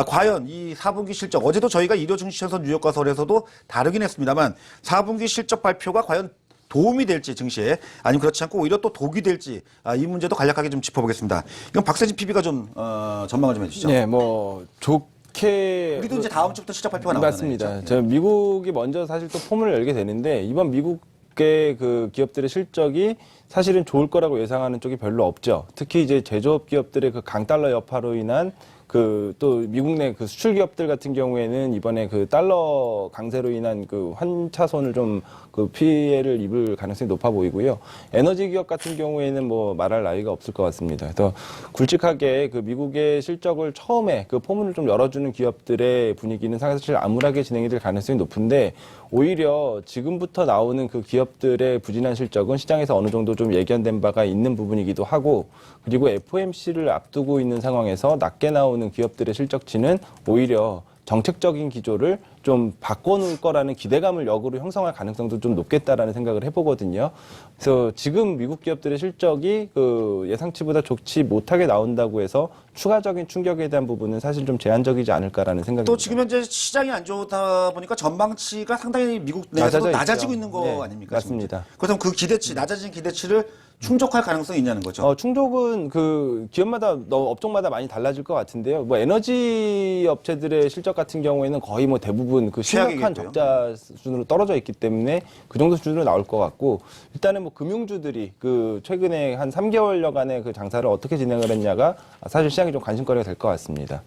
Speaker 1: 과연 이 4분기 실적 어제도 저희가 일요 증시에서 뉴욕과 서울에서도 다르긴 했습니다만 4분기 실적 발표가 과연 도움이 될지 증시에 아니면 그렇지 않고 오히려 또 독이 될지 이 문제도 간략하게 좀 짚어보겠습니다. 그럼 박세진 PB가 좀 전망을 좀 해주시죠.
Speaker 3: 네, 좋게
Speaker 1: 우리도 이제 다음 주부터 실적 발표가 나오잖아요.
Speaker 3: 맞습니다.
Speaker 1: 그렇죠?
Speaker 3: 저 미국이 먼저 사실 또 포문을 열게 되는데 이번 미국의 그 기업들의 실적이 사실은 좋을 거라고 예상하는 쪽이 별로 없죠. 특히 이제 제조업 기업들의 그 강달러 여파로 인한 또 미국 내 그 수출 기업들 같은 경우에는 이번에 그 달러 강세로 인한 그 환차손을 좀 그 피해를 입을 가능성이 높아 보이고요. 에너지 기업 같은 경우에는 뭐 말할 나위가 없을 것 같습니다. 그래서 굵직하게 그 미국의 실적을 처음에 그 포문을 좀 열어주는 기업들의 분위기는 사실 암울하게 진행이 될 가능성이 높은데 오히려 지금부터 나오는 그 기업들의 부진한 실적은 시장에서 어느 정도 좀 예견된 바가 있는 부분이기도 하고 그리고 FOMC를 앞두고 있는 상황에서 낮게 나오는 기업들의 실적치는 오히려 정책적인 기조를 좀 바꿔놓을 거라는 기대감을 역으로 형성할 가능성도 좀 높겠다라는 생각을 해보거든요. 그래서 지금 미국 기업들의 실적이 그 예상치보다 좋지 못하게 나온다고 해서 추가적인 충격에 대한 부분은 사실 좀 제한적이지 않을까라는 생각입니다.
Speaker 1: 또 지금 현재 시장이 안 좋다 보니까 전망치가 상당히 미국 내에서도 낮아지고 있는 거
Speaker 3: 네,
Speaker 1: 아닙니까?
Speaker 3: 맞습니다.
Speaker 1: 그렇다면 그 기대치, 낮아진 기대치를 충족할 가능성이 있냐는 거죠.
Speaker 3: 충족은 그 기업마다 업종마다 많이 달라질 것 같은데요. 뭐 에너지 업체들의 실적 같은 경우에는 거의 뭐 대부분 그 심각한
Speaker 1: 최악이겠고요.
Speaker 3: 적자 수준으로 떨어져 있기 때문에 그 정도 수준으로 나올 것 같고 일단은 뭐 금융주들이 그 최근에 한 3개월여간의 그 장사를 어떻게 진행을 했냐가 사실 시장이 좀 관심거리가 될 것 같습니다.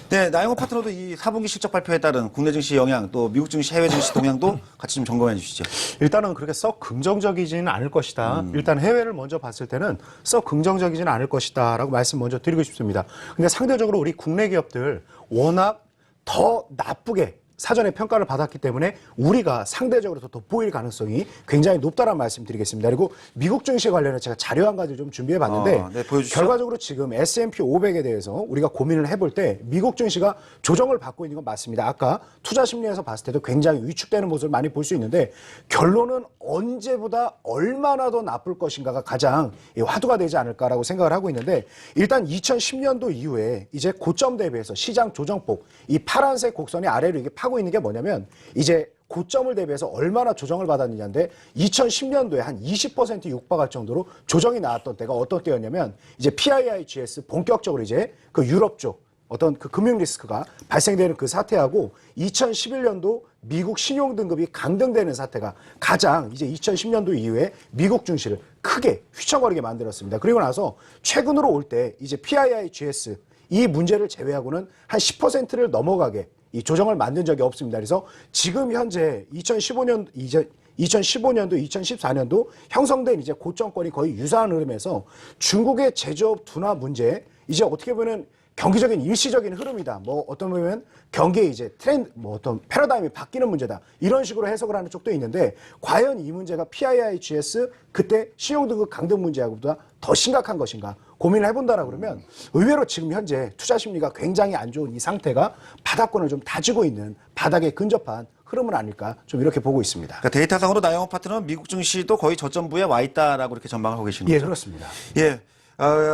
Speaker 1: 네, 나영호 파트너도 이 4분기 실적 발표에 따른 국내 증시 영향, 또 미국 증시, 해외 증시 동향도 같이 좀 점검해 주시죠.
Speaker 4: 일단은 그렇게 썩 긍정적이지는 않을 것이다. 일단 해외를 먼저 봤을 때는 썩 긍정적이지는 않을 것이다 라고 말씀 먼저 드리고 싶습니다. 근데 상대적으로 우리 국내 기업들 워낙 더 나쁘게 사전에 평가를 받았기 때문에 우리가 상대적으로 더 돋보일 가능성이 굉장히 높다는 말씀 드리겠습니다. 그리고 미국 증시 관련해 제가 자료 한 가지 좀 준비해 봤는데
Speaker 1: 네, 보여주시죠.
Speaker 4: 결과적으로 지금 S&P 500에 대해서 우리가 고민을 해볼 때 미국 증시가 조정을 받고 있는 건 맞습니다. 아까 투자 심리에서 봤을 때도 굉장히 위축되는 모습을 많이 볼 수 있는데 결론은 언제보다 얼마나 더 나쁠 것인가가 가장 화두가 되지 않을까라고 생각을 하고 있는데 일단 2010년도 이후에 이제 고점 대비해서 시장 조정폭 이 파란색 곡선이 아래로 이게 파고 있는 게 뭐냐면 이제 고점을 대비해서 얼마나 조정을 받았느냐인데 2010년도에 한 20% 육박할 정도로 조정이 나왔던 때가 어떤 때였냐면 이제 PIIGS 본격적으로 이제 그 유럽 쪽 어떤 그 금융 리스크가 발생되는 그 사태하고 2011년도 미국 신용 등급이 강등되는 사태가 가장 이제 2010년도 이후에 미국 증시를 크게 휘청거리게 만들었습니다. 그리고 나서 최근으로 올 때 이제 PIIGS 이 문제를 제외하고는 한 10%를 넘어가게 이 조정을 만든 적이 없습니다. 그래서 지금 현재 2015년도, 2014년도 형성된 이제 고점권이 거의 유사한 흐름에서 중국의 제조업 둔화 문제, 이제 어떻게 보면 경기적인 일시적인 흐름이다. 뭐 어떤 보면 경기의 이제 트렌드, 뭐 어떤 패러다임이 바뀌는 문제다. 이런 식으로 해석을 하는 쪽도 있는데, 과연 이 문제가 PIIGS 그때 신용등급 강등 문제하고보다 더 심각한 것인가 고민을 해본다라 그러면, 의외로 지금 현재 투자 심리가 굉장히 안 좋은 이 상태가 바닥권을 좀 다지고 있는, 바닥에 근접한 흐름은 아닐까, 좀 이렇게 보고 있습니다.
Speaker 1: 그러니까 데이터상으로 나영호 파트너는 미국 증시도 거의 저점부에 와 있다라고 이렇게 전망을 하고 계시는
Speaker 4: 예,
Speaker 1: 거죠.
Speaker 4: 그렇습니다.
Speaker 1: 예.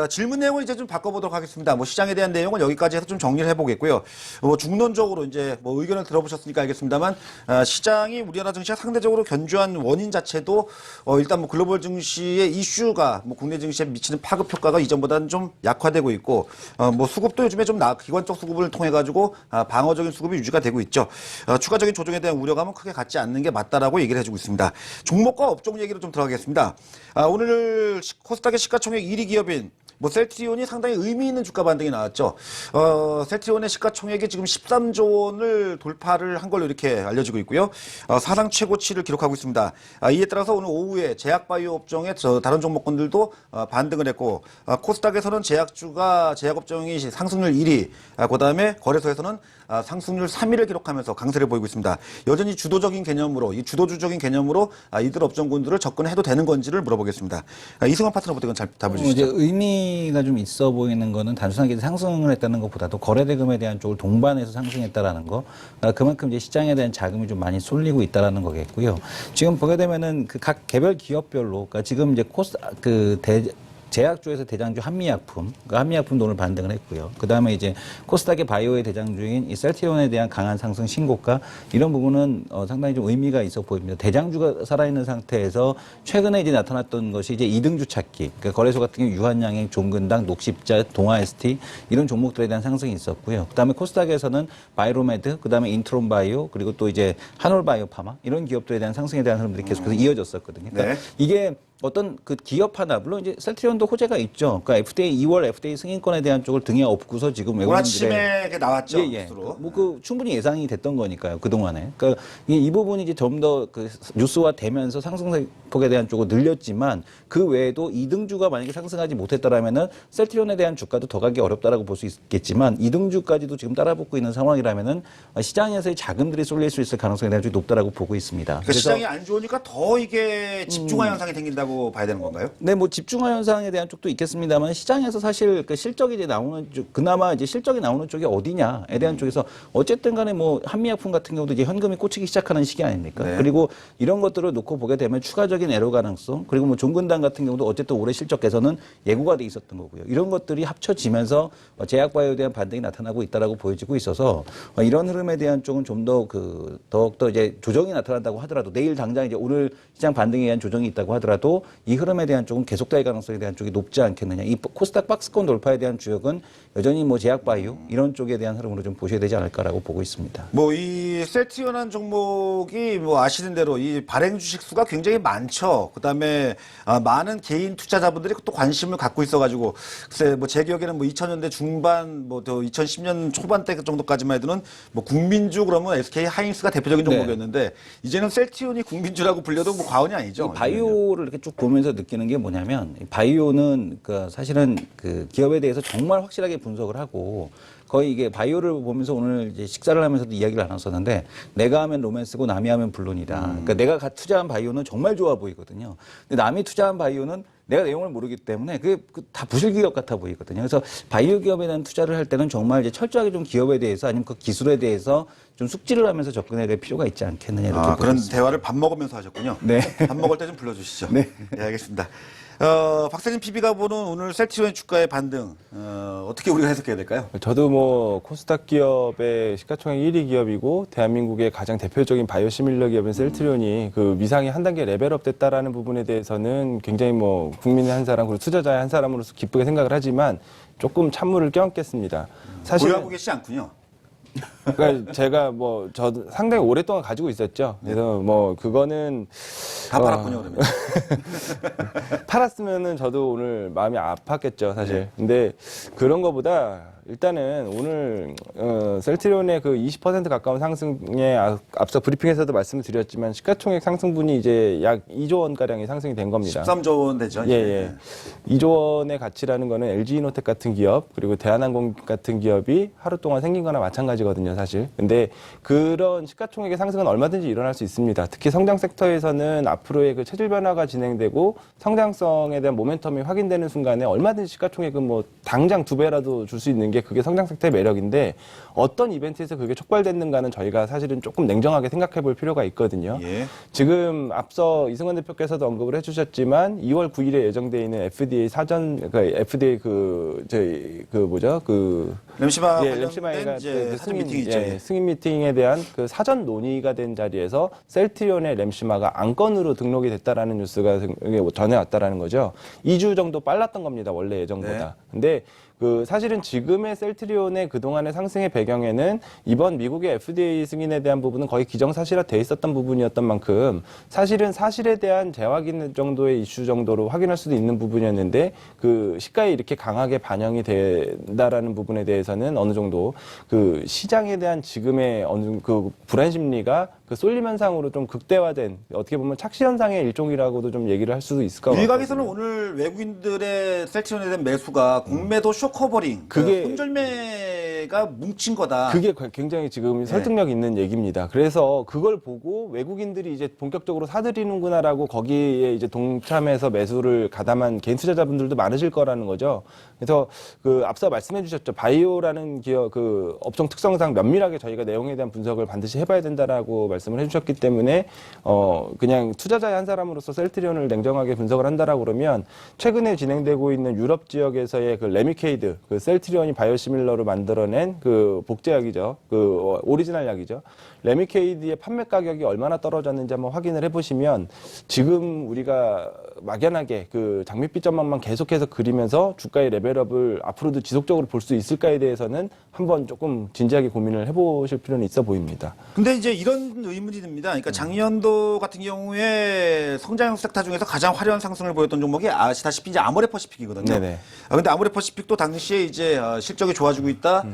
Speaker 1: 질문 내용을 이제 좀 바꿔보도록 하겠습니다. 뭐 시장에 대한 내용은 여기까지 해서 좀 정리를 해보겠고요. 뭐 중론적으로 이제 뭐 의견을 들어보셨으니까 알겠습니다만, 시장이 우리나라 증시가 상대적으로 견조한 원인 자체도 일단 뭐 글로벌 증시의 이슈가 뭐 국내 증시에 미치는 파급 효과가 이전보다는 좀 약화되고 있고, 뭐 수급도 요즘에 좀 기관적 수급을 통해 가지고 방어적인 수급이 유지가 되고 있죠. 추가적인 조정에 대한 우려감은 크게 갖지 않는 게 맞다라고 얘기를 해주고 있습니다. 종목과 업종 얘기로 좀 들어가겠습니다. 오늘 코스닥의 시가총액 1위 기업인 뭐 셀트리온이 상당히 의미 있는 주가 반등이 나왔죠. 셀트리온의 시가총액이 지금 13조 원을 돌파를 한 걸로 이렇게 알려지고 있고요. 사상 최고치를 기록하고 있습니다. 이에 따라서 오늘 오후에 제약바이오 업종의 다른 종목군들도 반등을 했고, 코스닥에서는 제약업종이 상승률 1위, 그다음에 거래소에서는 상승률 3위를 기록하면서 강세를 보이고 있습니다. 여전히 주도적인 개념으로, 이 주도주적인 개념으로 이들 업종군들을 접근해도 되는 건지를 물어보겠습니다. 이승환 파트너부터 이건 잘 답을 주시죠.
Speaker 2: 이제 의미가 좀 있어 보이는 거는 단순하게 상승을 했다는 것보다도 거래대금에 대한 쪽을 동반해서 상승했다라는 거, 그만큼 이제 시장에 대한 자금이 좀 많이 쏠리고 있다라는 거겠고요. 지금 보게 되면은 그 각 개별 기업별로, 그러니까 지금 이제 제약주에서 대장주 한미약품, 그 한미약품도 오늘 반등을 했고요. 그 다음에 이제 코스닥의 바이오의 대장주인 이 셀트리온에 대한 강한 상승 신고가, 이런 부분은 상당히 좀 의미가 있어 보입니다. 대장주가 살아있는 상태에서 최근에 이제 나타났던 것이 이제 이등주 찾기, 그러니까 거래소 같은 경우 유한양행, 종근당, 녹십자, 동아ST 이런 종목들에 대한 상승이 있었고요. 그 다음에 코스닥에서는 바이로메드, 그 다음에 인트론바이오, 그리고 또 이제 한올바이오파마 이런 기업들에 대한 상승에 대한 흐름들이 계속해서 이어졌었거든요. 그러니까
Speaker 1: 네.
Speaker 2: 이게 어떤 그 기업 하나, 물론 이제 셀트리온도 호재가 있죠. 그러니까 2월 FDA 승인권에 대한 쪽을 등에 업고서 지금
Speaker 1: 오늘 아침에 나왔죠.
Speaker 2: 뭐 그 충분히 예상이 됐던 거니까요. 그 동안에. 그러니까 이 부분이 이제 좀 더 그 뉴스화 되면서 상승폭에 대한 쪽을 늘렸지만, 그 외에도 2등주가 만약에 상승하지 못했다라면은 셀트리온에 대한 주가도 더 가기 어렵다라고 볼 수 있겠지만, 2등주까지도 지금 따라붙고 있는 상황이라면은 시장에서의 자금들이 쏠릴 수 있을 가능성이 대한 쪽이 높다라고 보고 있습니다.
Speaker 1: 그러니까 시장이 안 좋으니까 더 이게 집중화 현상이 생긴다고 봐야 되는 건가요?
Speaker 2: 네, 뭐 집중화 현상에 대한 쪽도 있겠습니다만, 시장에서 사실 그 실적이 이제 나오는 쪽, 그나마 이제 실적이 나오는 쪽이 어디냐에 대한 쪽에서 어쨌든 간에 뭐 한미약품 같은 경우도 이제 현금이 꽂히기 시작하는 시기 아닙니까?
Speaker 1: 네.
Speaker 2: 그리고 이런 것들을 놓고 보게 되면 추가적인 애로 가능성, 그리고 뭐 종근당 같은 경우도 어쨌든 올해 실적 개선은 예고가 돼 있었던 거고요. 이런 것들이 합쳐지면서 제약바이오에 대한 반등이 나타나고 있다라고 보여지고 있어서, 이런 흐름에 대한 쪽은 좀 더 더욱더 이제 조정이 나타난다고 하더라도, 내일 당장 이제 오늘 시장 반등에 의한 조정이 있다고 하더라도 이 흐름에 대한 쪽은 계속될 가능성에 대한 쪽이 높지 않겠느냐. 이 코스닥 박스권 돌파에 대한 주역은 여전히 뭐 제약바이오 이런 쪽에 대한 흐름으로 좀 보셔야 되지 않을까라고 보고 있습니다.
Speaker 1: 뭐 이 셀트리온한 종목이 뭐 아시는 대로 이 발행 주식 수가 굉장히 많죠. 그다음에 많은 개인 투자자분들이 또 관심을 갖고 있어가지고, 글쎄 뭐 제 기억에는 뭐 2000년대 중반 뭐 또 2010년 초반대 정도까지만 해도는 뭐 국민주 그러면 SK 하이닉스가 대표적인
Speaker 2: 네.
Speaker 1: 종목이었는데, 이제는 셀트리온이 국민주라고 불려도 뭐 과언이 아니죠.
Speaker 2: 바이오를 이렇게 쭉 보면서 느끼는 게 뭐냐면, 바이오는 그 사실은 그 기업에 대해서 정말 확실하게 분석을 하고, 거의 이게 바이오를 보면서 오늘 이제 식사를 하면서도 이야기를 나눴었는데, 내가 하면 로맨스고 남이 하면 불론이다. 그러니까 내가 투자한 바이오는 정말 좋아 보이거든요. 근데 남이 투자한 바이오는 내가 내용을 모르기 때문에 그게 다 부실 기업 같아 보이거든요. 그래서 바이오 기업에 대한 투자를 할 때는 정말 이제 철저하게 좀 기업에 대해서, 아니면 그 기술에 대해서 좀 숙지를 하면서 접근해야 될 필요가 있지 않겠느냐, 이렇게 보고
Speaker 1: 그런
Speaker 2: 있습니다.
Speaker 1: 대화를 밥 먹으면서 하셨군요.
Speaker 2: 네.
Speaker 1: 밥 먹을 때 좀 불러주시죠.
Speaker 2: 네.
Speaker 1: 네, 알겠습니다. 박세진 PB가 보는 오늘 셀트리온 주가의 반등, 어떻게 우리가 해석해야 될까요?
Speaker 3: 저도 뭐 코스닥 기업의 시가총액 1위 기업이고 대한민국의 가장 대표적인 바이오시밀러 기업인 셀트리온이 그 위상이 한 단계 레벨업 됐다라는 부분에 대해서는 굉장히 뭐 국민의 한 사람, 그리고 투자자의 한 사람으로서 기쁘게 생각을 하지만, 조금 찬물을 껴안겠습니다. 사실
Speaker 1: 보유하고 계시지 않군요.
Speaker 3: 그러니까 제가 뭐 저도 상당히 오랫동안 가지고 있었죠. 그래서 뭐 그거는
Speaker 1: 다 팔았군요, 그러면.
Speaker 3: 팔았으면은 저도 오늘 마음이 아팠겠죠, 사실. 근데 그런 거보다 일단은 오늘 셀트리온의 그 20% 가까운 상승에 앞서 브리핑에서도 말씀을 드렸지만 시가총액 상승분이 이제 약 2조 원 가량이 상승이 된 겁니다.
Speaker 1: 13조 원 되죠.
Speaker 3: 예, 예. 2조 원의 가치라는 거는 LG이노텍 같은 기업 그리고 대한항공 같은 기업이 하루 동안 생긴 거나 마찬가지거든요, 사실. 근데 그런 시가총액의 상승은 얼마든지 일어날 수 있습니다. 특히 성장 섹터에서는 앞으로의 그 체질 변화가 진행되고 성장성에 대한 모멘텀이 확인되는 순간에 얼마든지 시가총액은 뭐 당장 2배라도 줄 수 있는 게 그게 성장 섹터의 매력인데 어떤 이벤트에서 그게 촉발됐는가는 저희가 사실은 조금 냉정하게 생각해 볼 필요가 있거든요.
Speaker 1: 예.
Speaker 3: 지금 앞서 이승원 대표께서도 언급을 해주셨지만 2월 9일에 예정돼 있는 FDA FDA
Speaker 1: 램시마
Speaker 3: 예,
Speaker 1: 관련된
Speaker 3: 램시마이가
Speaker 1: 이제
Speaker 3: 그
Speaker 1: 사전 미팅이 있죠.
Speaker 3: 예, 승인 미팅에 대한 그 사전 논의가 된 자리에서 셀트리온의 램시마가 안건으로 등록이 됐다라는 뉴스가 전해왔다라는 거죠. 2주 정도 빨랐던 겁니다. 원래 예정보다.
Speaker 1: 네.
Speaker 3: 근데 그 사실은 지금의 셀트리온의 그동안의 상승의 배경에는 이번 미국의 FDA 승인에 대한 부분은 거의 기정사실화돼 있었던 부분이었던 만큼 사실은 사실에 대한 재확인 정도의 이슈 정도로 확인할 수도 있는 부분이었는데 그 시가에 이렇게 강하게 반영이 된다라는 부분에 대해서는 어느 정도 그 시장에 대한 지금의 어느 그 불안 심리가 그 쏠림 현상으로 좀 극대화된 어떻게 보면 착시 현상의 일종이라고도 좀 얘기를 할 수도 있을 것 같아요.
Speaker 1: 일각에서는 오늘 외국인들의 셀트리온에 대한 매수가 공매도 쇼커버링,
Speaker 3: 그게-
Speaker 1: 손절매가 뭉친 거다.
Speaker 3: 그게 굉장히 지금 설득력 있는 얘기입니다. 그래서 그걸 보고 외국인들이 이제 본격적으로 사들이는구나라고 거기에 이제 동참해서 매수를 가담한 개인 투자자분들도 많으실 거라는 거죠. 그래서 그 앞서 말씀해 주셨죠. 바이오라는 기업 그 업종 특성상 면밀하게 저희가 내용에 대한 분석을 반드시 해봐야 된다라고 말씀을 해주셨기 때문에 그냥 투자자의 한 사람으로서 셀트리온을 냉정하게 분석을 한다라고 그러면 최근에 진행되고 있는 유럽 지역에서의 그 레미케이드, 그 셀트리온이 바이오시밀러로 만들어낸 그 복제약이죠. 그 오리지널 약이죠. 레미케이드의 판매 가격이 얼마나 떨어졌는지 한번 확인을 해보시면 지금 우리가 막연하게 그 장밋빛 전망만 계속해서 그리면서 주가의 레벨업을 앞으로도 지속적으로 볼 수 있을까에 대해서는 한번 조금 진지하게 고민을 해보실 필요는 있어 보입니다.
Speaker 1: 근데 이제 이런 의문이 듭니다. 그러니까 작년도 같은 경우에 성장 섹터 중에서 가장 화려한 상승을 보였던 종목이 아시다시피 이제 아모레퍼시픽이거든요.
Speaker 3: 네네.
Speaker 1: 근데 아모레퍼시픽도 당시에 이제 실적이 좋아지고 있다.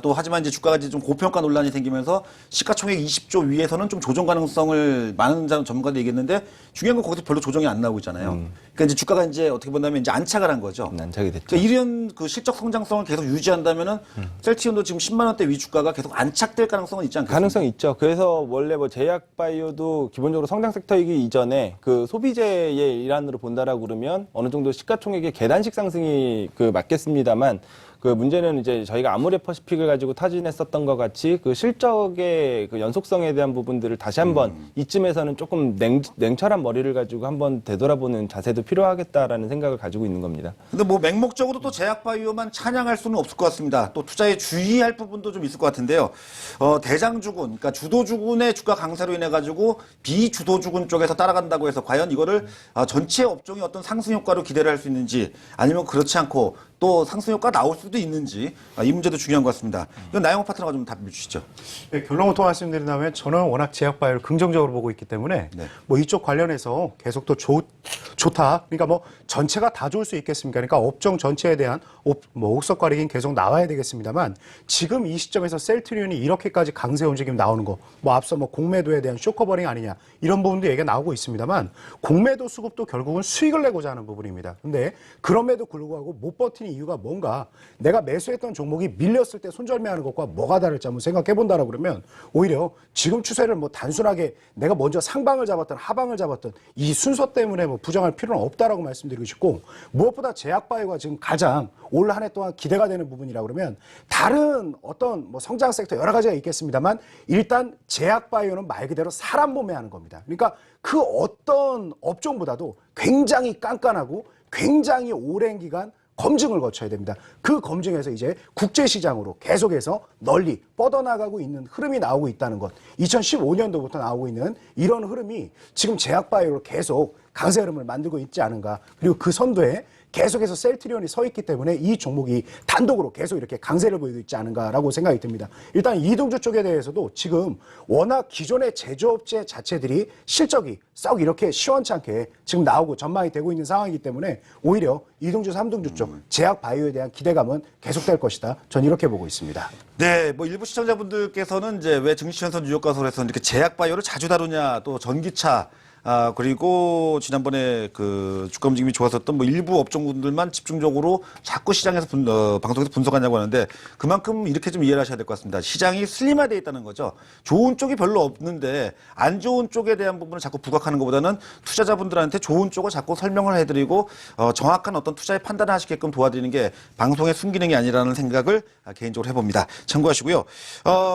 Speaker 1: 또 하지만 이제 주가가 이제 좀 고평가 논란이 생기면서 시가총액 20조 위에서는 좀 조정 가능성을 많은 전문가들이 얘기했는데 중요한 건 거기서 별로 조정이 안 나오고 있잖아요. 그러니까 이제 주가가 이제 어떻게 본다면 이제 안착을 한 거죠.
Speaker 3: 난착이 됐죠.
Speaker 1: 그러니까 이런 그 실적 성장성을 계속 유지한다면은 셀트리온도 지금 10만 원대 위주가가 계속 안착될 가능성은 있지 않겠습니까?
Speaker 3: 가능성이 있죠. 그래서 원래 뭐 제약 바이오도 기본적으로 성장 섹터이기 이전에 그 소비재의 일환으로 본다라고 그러면 어느 정도 시가총액의 계단식 상승이 그 맞겠습니다만 그 문제는 이제 저희가 아모레퍼시픽을 가지고 타진했었던 것 같이 그 실적의 그 연속성에 대한 부분들을 다시 한번 이쯤에서는 조금 냉철한 머리를 가지고 한번 되돌아보는 자세도 필요하겠다라는 생각을 가지고 있는 겁니다.
Speaker 1: 근데 뭐 맹목적으로 또 제약바이오만 찬양할 수는 없을 것 같습니다. 또 투자에 주의할 부분도 좀 있을 것 같은데요. 대장주군, 그러니까 주도주군의 주가 강세로 인해 가지고 비주도주군 쪽에서 따라간다고 해서 과연 이거를 전체 업종이 어떤 상승 효과로 기대를 할 수 있는지 아니면 그렇지 않고 또 상승 효과 나올 수도 있는지 이 문제도 중요한 것 같습니다. 이건 나영호 파트너가 좀 답해 주시죠.
Speaker 4: 네, 결론부터 말씀드린다면 저는 워낙 제약바이오를 긍정적으로 보고 있기 때문에
Speaker 1: 네.
Speaker 4: 뭐 이쪽 관련해서 계속 또 좋다. 그러니까 뭐 전체가 다 좋을 수 있겠습니까? 그러니까 업종 전체에 대한 옥석 가리기는 계속 나와야 되겠습니다만 지금 이 시점에서 셀트리온이 이렇게까지 강세 움직임 나오는 거, 뭐 앞서 뭐 공매도에 대한 쇼커버링 아니냐 이런 부분도 얘기가 나오고 있습니다만 공매도 수급도 결국은 수익을 내고자 하는 부분입니다. 근데 그럼에도 불구하고 못 버티는 이유가 뭔가 내가 매수했던 종목이 밀렸을 때 손절매하는 것과 뭐가 다를지 한번 생각해 본다라고 그러면 오히려 지금 추세를 뭐 단순하게 내가 먼저 상방을 잡았던 하방을 잡았던 이 순서 때문에 뭐 부정할 필요는 없다라고 말씀드리고 싶고 무엇보다 제약바이오가 지금 가장 올 한 해 동안 기대가 되는 부분이라고 그러면 다른 어떤 뭐 성장 섹터 여러 가지가 있겠습니다만 일단 제약바이오는 말 그대로 사람 몸에 하는 겁니다. 그러니까 그 어떤 업종보다도 굉장히 깐깐하고 굉장히 오랜 기간 검증을 거쳐야 됩니다. 그 검증에서 이제 국제시장으로 계속해서 널리 뻗어나가고 있는 흐름이 나오고 있다는 것. 2015년도부터 나오고 있는 이런 흐름이 지금 제약바이오로 계속 강세 흐름을 만들고 있지 않은가. 그리고 그 선도에 계속해서 셀트리온이 서 있기 때문에 이 종목이 단독으로 계속 이렇게 강세를 보이고 있지 않은가라고 생각이 듭니다. 일단 이동주 쪽에 대해서도 지금 워낙 기존의 제조업체 자체들이 실적이 썩 이렇게 시원찮게 지금 나오고 전망이 되고 있는 상황이기 때문에 오히려 이동주, 삼동주 쪽 제약 바이오에 대한 기대감은 계속될 것이다. 전 이렇게 보고 있습니다.
Speaker 1: 네, 뭐 일부 시청자분들께서는 이제 왜 증시현선 뉴욕가설에서 이렇게 제약 바이오를 자주 다루냐, 또 전기차, 그리고 지난번에 그 주가 움직임이 좋았었던 뭐 일부 업종군들만 집중적으로 자꾸 시장에서 방송에서 분석하냐고 하는데 그만큼 이렇게 좀 이해를 하셔야 될 것 같습니다. 시장이 슬림화되어 있다는 거죠. 좋은 쪽이 별로 없는데 안 좋은 쪽에 대한 부분을 자꾸 부각하는 것보다는 투자자분들한테 좋은 쪽을 자꾸 설명을 해드리고 정확한 어떤 투자의 판단을 하시게끔 도와드리는 게 방송의 순기능이 아니라는 생각을 개인적으로 해봅니다. 참고하시고요.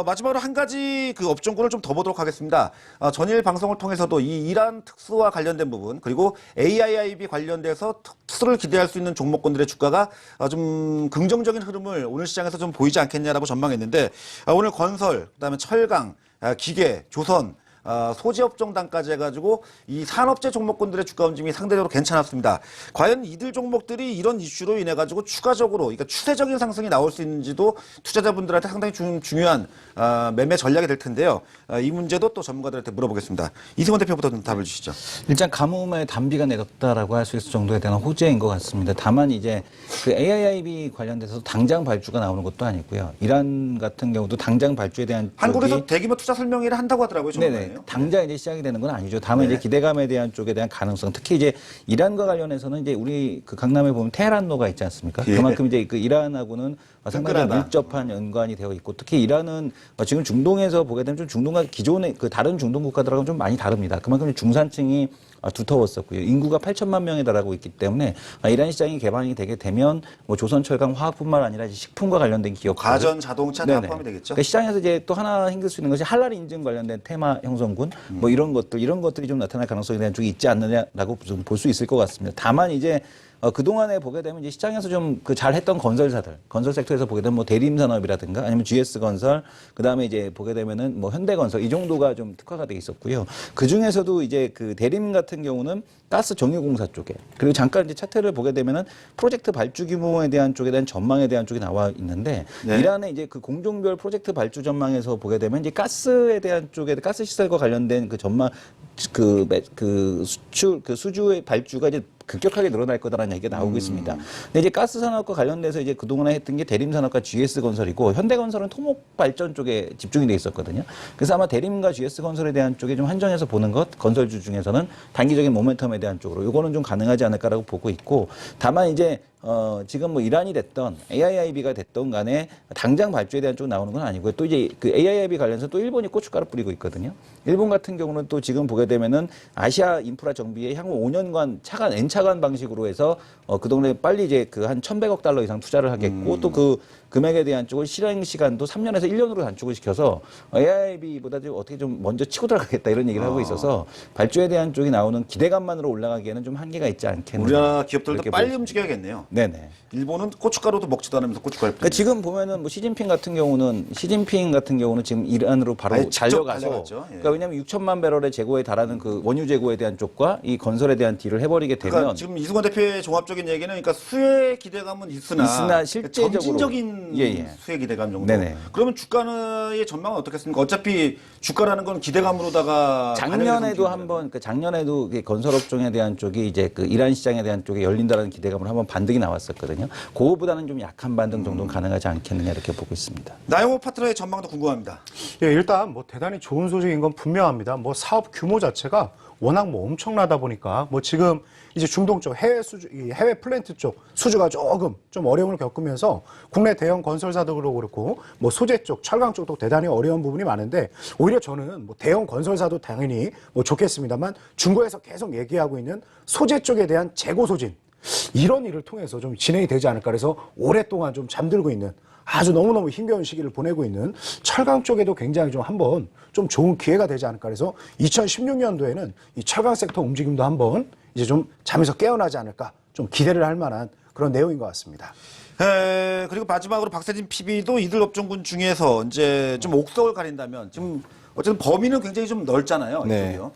Speaker 1: 마지막으로 한 가지 그 업종군을 좀 더 보도록 하겠습니다. 전일 방송을 통해서도 이 이란 특수와 관련된 부분 그리고 AIIB 관련돼서 특수를 기대할 수 있는 종목군들의 주가가 좀 긍정적인 흐름을 오늘 시장에서 좀 보이지 않겠냐라고 전망했는데 오늘 건설, 그다음에 철강, 기계, 조선, 소지업종단까지 해가지고 이 산업재 종목군들의 주가 움직임이 상대적으로 괜찮았습니다. 과연 이들 종목들이 이런 이슈로 인해 가지고 추가적으로 그러니까 추세적인 상승이 나올 수 있는지도 투자자분들한테 상당히 중요한 매매 전략이 될 텐데요. 이 문제도 또 전문가들한테 물어보겠습니다. 이승원 대표부터 좀 답을 주시죠.
Speaker 2: 일단 가뭄의 단비가 내렸다라고 할 수 있을 정도에 대한 호재인 것 같습니다. 다만 이제 그 AIIB 관련돼서 당장 발주가 나오는 것도 아니고요. 이란 같은 경우도 당장 발주에 대한
Speaker 1: 한국에서 대규모 투자 설명회를 한다고 하더라고요.
Speaker 2: 네네. 당장 이제 시작이 되는 건 아니죠. 다만 이제 기대감에 대한 쪽에 대한 가능성, 특히 이제 이란과 관련해서는 이제 우리 그 강남에 보면 테헤란로가 있지 않습니까? 그만큼 이제 그 이란하고는 상당히 밀접한 연관이 되어 있고, 특히 이란은 지금 중동에서 보게 되면 좀 중동과 기존의 그 다른 중동 국가들하고는 좀 많이 다릅니다. 그만큼 중산층이 두터웠었고요. 인구가 8천만 명에 달하고 있기 때문에 이란 시장이 개방이 되게 되면 뭐 조선, 철강, 화학뿐만 아니라 이제 식품과 관련된 기업들,
Speaker 1: 가전, 자동차 다 포함이 되겠죠.
Speaker 2: 그러니까 시장에서 이제 또 하나 힘들 수 있는 것이 할랄 인증 관련된 테마 형성군 뭐 이런 것들이 좀 나타날 가능성에 대한 쪽이 있지 않느냐라고 좀 볼 수 있을 것 같습니다. 다만 이제 그동안에 보게 되면 이제 시장에서 좀 그 잘했던 건설사들, 건설 섹터에서 보게 되면 뭐 대림산업이라든가 아니면 GS건설, 그 다음에 이제 보게 되면은 뭐 현대건설 이 정도가 좀 특화가 돼 있었고요. 그 중에서도 이제 그 대림 같은 경우는 가스 정유공사 쪽에, 그리고 잠깐 이제 차트를 보게 되면은 프로젝트 발주 규모에 대한 쪽에 대한 전망에 대한 쪽이 나와 있는데 이란의 이제 그 공종별 프로젝트 발주 전망에서 보게 되면 이제 가스에 대한 쪽에 가스 시설과 관련된 그 전망 그 수출 그 수주의 발주가 이제 급격하게 늘어날 거다라는 얘기가 나오고 있습니다. 근데 이제 가스 산업과 관련돼서 이제 그동안에 했던 게 대림 산업과 GS 건설이고 현대건설은 토목 발전 쪽에 집중이 돼 있었거든요. 그래서 아마 대림과 GS 건설에 대한 쪽에 좀 한정해서 보는 것, 건설주 중에서는 단기적인 모멘텀에 대한 쪽으로 이거는 좀 가능하지 않을까라고 보고 있고, 다만 이제 지금 뭐 이란이 됐던 AIIB가 됐던 간에 당장 발주에 대한 쪽 나오는 건 아니고요. 또 이제 그 AIIB 관련해서 또 일본이 고춧가루 뿌리고 있거든요. 일본 같은 경우는 또 지금 보게 되면은 아시아 인프라 정비에 향후 5년간 차관, N차관 방식으로 해서 그동안에 빨리 이제 그 한 1,100억 달러 이상 투자를 하겠고 또 그 금액에 대한 쪽을 실행 시간도 3년에서 1년으로 단축을 시켜서 AIIB보다 좀 어떻게 좀 먼저 치고 들어가겠다 이런 얘기를 하고 있어서 발주에 대한 쪽이 나오는 기대감만으로 올라가기에는 좀 한계가 있지 않겠나.
Speaker 1: 우리나라 기업들도 빨리 움직여야겠네요.
Speaker 2: 네네.
Speaker 1: 일본은 고춧가루도 먹지도 않으면서 고춧가루.
Speaker 2: 그러니까 지금 보면은 뭐 시진핑 같은 경우는 지금 이란으로 바로 달려가서
Speaker 1: 달려갔죠. 예.
Speaker 2: 그러니까 왜냐하면 6천만 배럴의 재고에 달하는 그 원유 재고에 대한 쪽과 이 건설에 대한 딜을 해버리게 되면
Speaker 1: 그러니까 지금 이승원 대표의 종합적인 얘기는 그러니까 수혜 기대감은 있으나
Speaker 2: 실제적으로
Speaker 1: 점진적인 수혜 기대감 정도.
Speaker 2: 네네.
Speaker 1: 그러면 주가의 전망은 어떻겠습니까? 어차피 주가라는 건 기대감으로다가
Speaker 2: 작년에도 한번 그 작년에도 건설업종에 대한 쪽이 이제 그 이란 시장에 대한 쪽에 열린다라는 기대감으로 한번 반등이 나왔었거든요. 그거보다는 좀 약한 반등 정도는 가능하지 않겠느냐 이렇게 보고 있습니다.
Speaker 1: 나영호 파트너의 전망도 궁금합니다.
Speaker 4: 예, 일단 뭐 대단히 좋은 소식인 건 분명합니다. 뭐 사업 규모 자체가 워낙 뭐 엄청나다 보니까 뭐 지금 이제 중동 쪽 해외 플랜트 쪽 수주가 조금 좀 어려움을 겪으면서 국내 대형 건설사도 그렇고 뭐 소재 쪽, 철강 쪽도 대단히 어려운 부분이 많은데 오히려 저는 뭐 대형 건설사도 당연히 뭐 좋겠습니다만 중국에서 계속 얘기하고 있는 소재 쪽에 대한 재고 소진 이런 일을 통해서 좀 진행이 되지 않을까 그래서 오랫동안 좀 잠들고 있는 아주 너무너무 힘겨운 시기를 보내고 있는 철강 쪽에도 굉장히 좀 한번 좀 좋은 기회가 되지 않을까 그래서 2016년도에는 이 철강 섹터 움직임도 한번 이제 좀 잠에서 깨어나지 않을까 좀 기대를 할 만한 그런 내용인 것 같습니다.
Speaker 1: 그리고 마지막으로 박세진 PB도 이들 업종군 중에서 이제 좀 옥석을 가린다면 지금 어쨌든 범위는 굉장히 좀 넓잖아요.
Speaker 3: 네.
Speaker 1: 이쪽이요.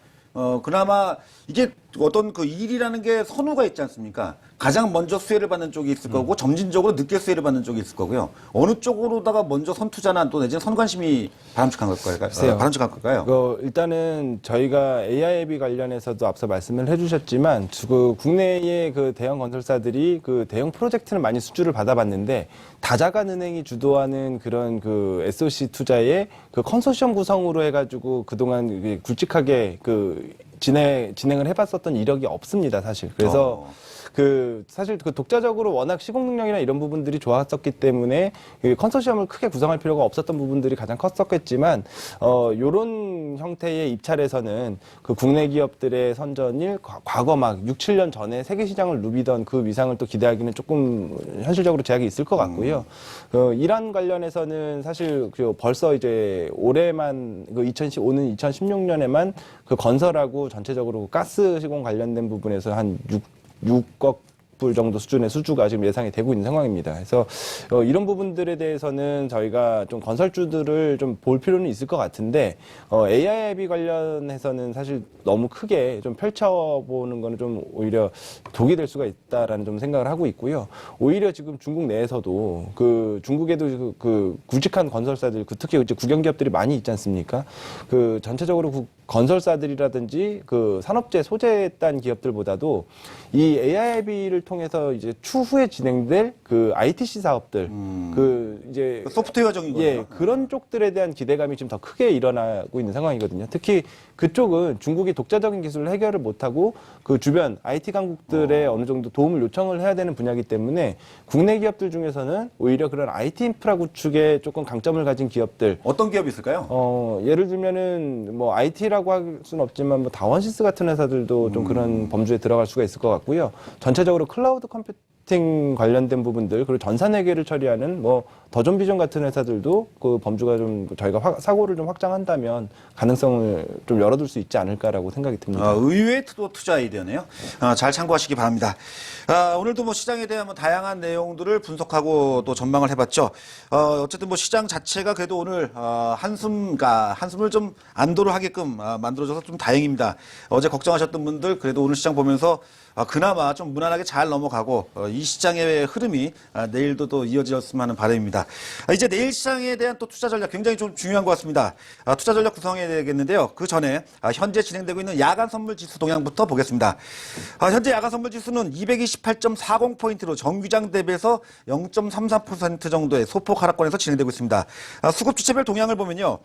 Speaker 1: 그나마 이게 어떤 그 일이라는 게 선우가 있지 않습니까? 가장 먼저 수혜를 받는 쪽이 있을 거고 점진적으로 늦게 수혜를 받는 쪽이 있을 거고요. 어느 쪽으로다가 먼저 선투자나 또 내지는 선관심이 바람직한 걸까요? 바람직한 걸까요?
Speaker 3: 일단은 저희가 AIB 관련해서도 앞서 말씀을 해주셨지만 그 국내의 그 대형 건설사들이 그 대형 프로젝트는 많이 수주를 받아봤는데 다자간은행이 주도하는 그런 그 SOC 투자의 그 컨소시엄 구성으로 해가지고 그동안 굵직하게 그 진행을 해봤었던 이력이 없습니다, 사실. 그래서 사실 그 독자적으로 워낙 시공 능력이나 이런 부분들이 좋았었기 때문에 그 컨소시엄을 크게 구성할 필요가 없었던 부분들이 가장 컸었겠지만, 요런 형태의 입찰에서는 그 국내 기업들의 선전일, 과거 막 6, 7년 전에 세계 시장을 누비던 그 위상을 또 기대하기는 조금 현실적으로 제약이 있을 것 같고요. 이란 관련해서는 사실 벌써 이제 올해만 그 2015년, 2016년에만 그 건설하고 전체적으로 가스 시공 관련된 부분에서 한 6억 불 정도 수준의 수주가 지금 예상이 되고 있는 상황입니다. 그래서 이런 부분들에 대해서는 저희가 좀 건설주들을 좀 볼 필요는 있을 것 같은데 AIB 관련해서는 사실 너무 크게 좀 펼쳐보는 거는 좀 오히려 독이 될 수가 있다라는 좀 생각을 하고 있고요. 오히려 지금 중국 내에서도 그 중국에도 그 굵직한 건설사들, 특히 이제 국영기업들이 많이 있지 않습니까? 그 전체적으로 건설사들이라든지 그 산업재 소재단 기업들보다도 이 AIB를 통해서 이제 추후에 진행될 그 ITC 사업들, 그 이제
Speaker 1: 소프트웨어적인 거예요.
Speaker 3: 예, 그런 쪽들에 대한 기대감이 지금 더 크게 일어나고 있는 상황이거든요. 특히 그쪽은 중국이 독자적인 기술을 해결을 못하고 그 주변 IT 강국들의 어느 정도 도움을 요청을 해야 되는 분야이기 때문에 국내 기업들 중에서는 오히려 그런 IT 인프라 구축에 조금 강점을 가진 기업들.
Speaker 1: 어떤 기업이 있을까요?
Speaker 3: 예를 들면은 뭐 IT라고 할 수는 없지만 뭐 다원시스 같은 회사들도 좀 그런 범주에 들어갈 수가 있을 것 같고요. 전체적으로 클라우드 컴퓨팅 관련된 부분들, 그리고 전산회계를 처리하는 뭐 더존비전 같은 회사들도 그 범주가 좀 저희가 사고를 좀 확장한다면 가능성을 좀 열어둘 수 있지 않을까라고 생각이 듭니다.
Speaker 1: 의외의 투자 아이디어네요. 잘 참고하시기 바랍니다. 오늘도 뭐 시장에 대한 뭐 다양한 내용들을 분석하고 또 전망을 해봤죠. 어쨌든 뭐 시장 자체가 그래도 오늘 한숨을 좀 안도를 하게끔 만들어줘서 좀 다행입니다. 어제 걱정하셨던 분들 그래도 오늘 시장 보면서 그나마 좀 무난하게 잘 넘어가고 이 시장의 흐름이 내일도 또 이어졌으면 하는 바람입니다. 이제 내일 시장에 대한 또 투자 전략 굉장히 좀 중요한 것 같습니다. 투자 전략 구성해야 되겠는데요. 그 전에 현재 진행되고 있는 야간 선물 지수 동향부터 보겠습니다. 현재 야간 선물 지수는 228.40포인트로 정규장 대비해서 0.33% 정도의 소폭 하락권에서 진행되고 있습니다. 수급 주체별 동향을 보면요.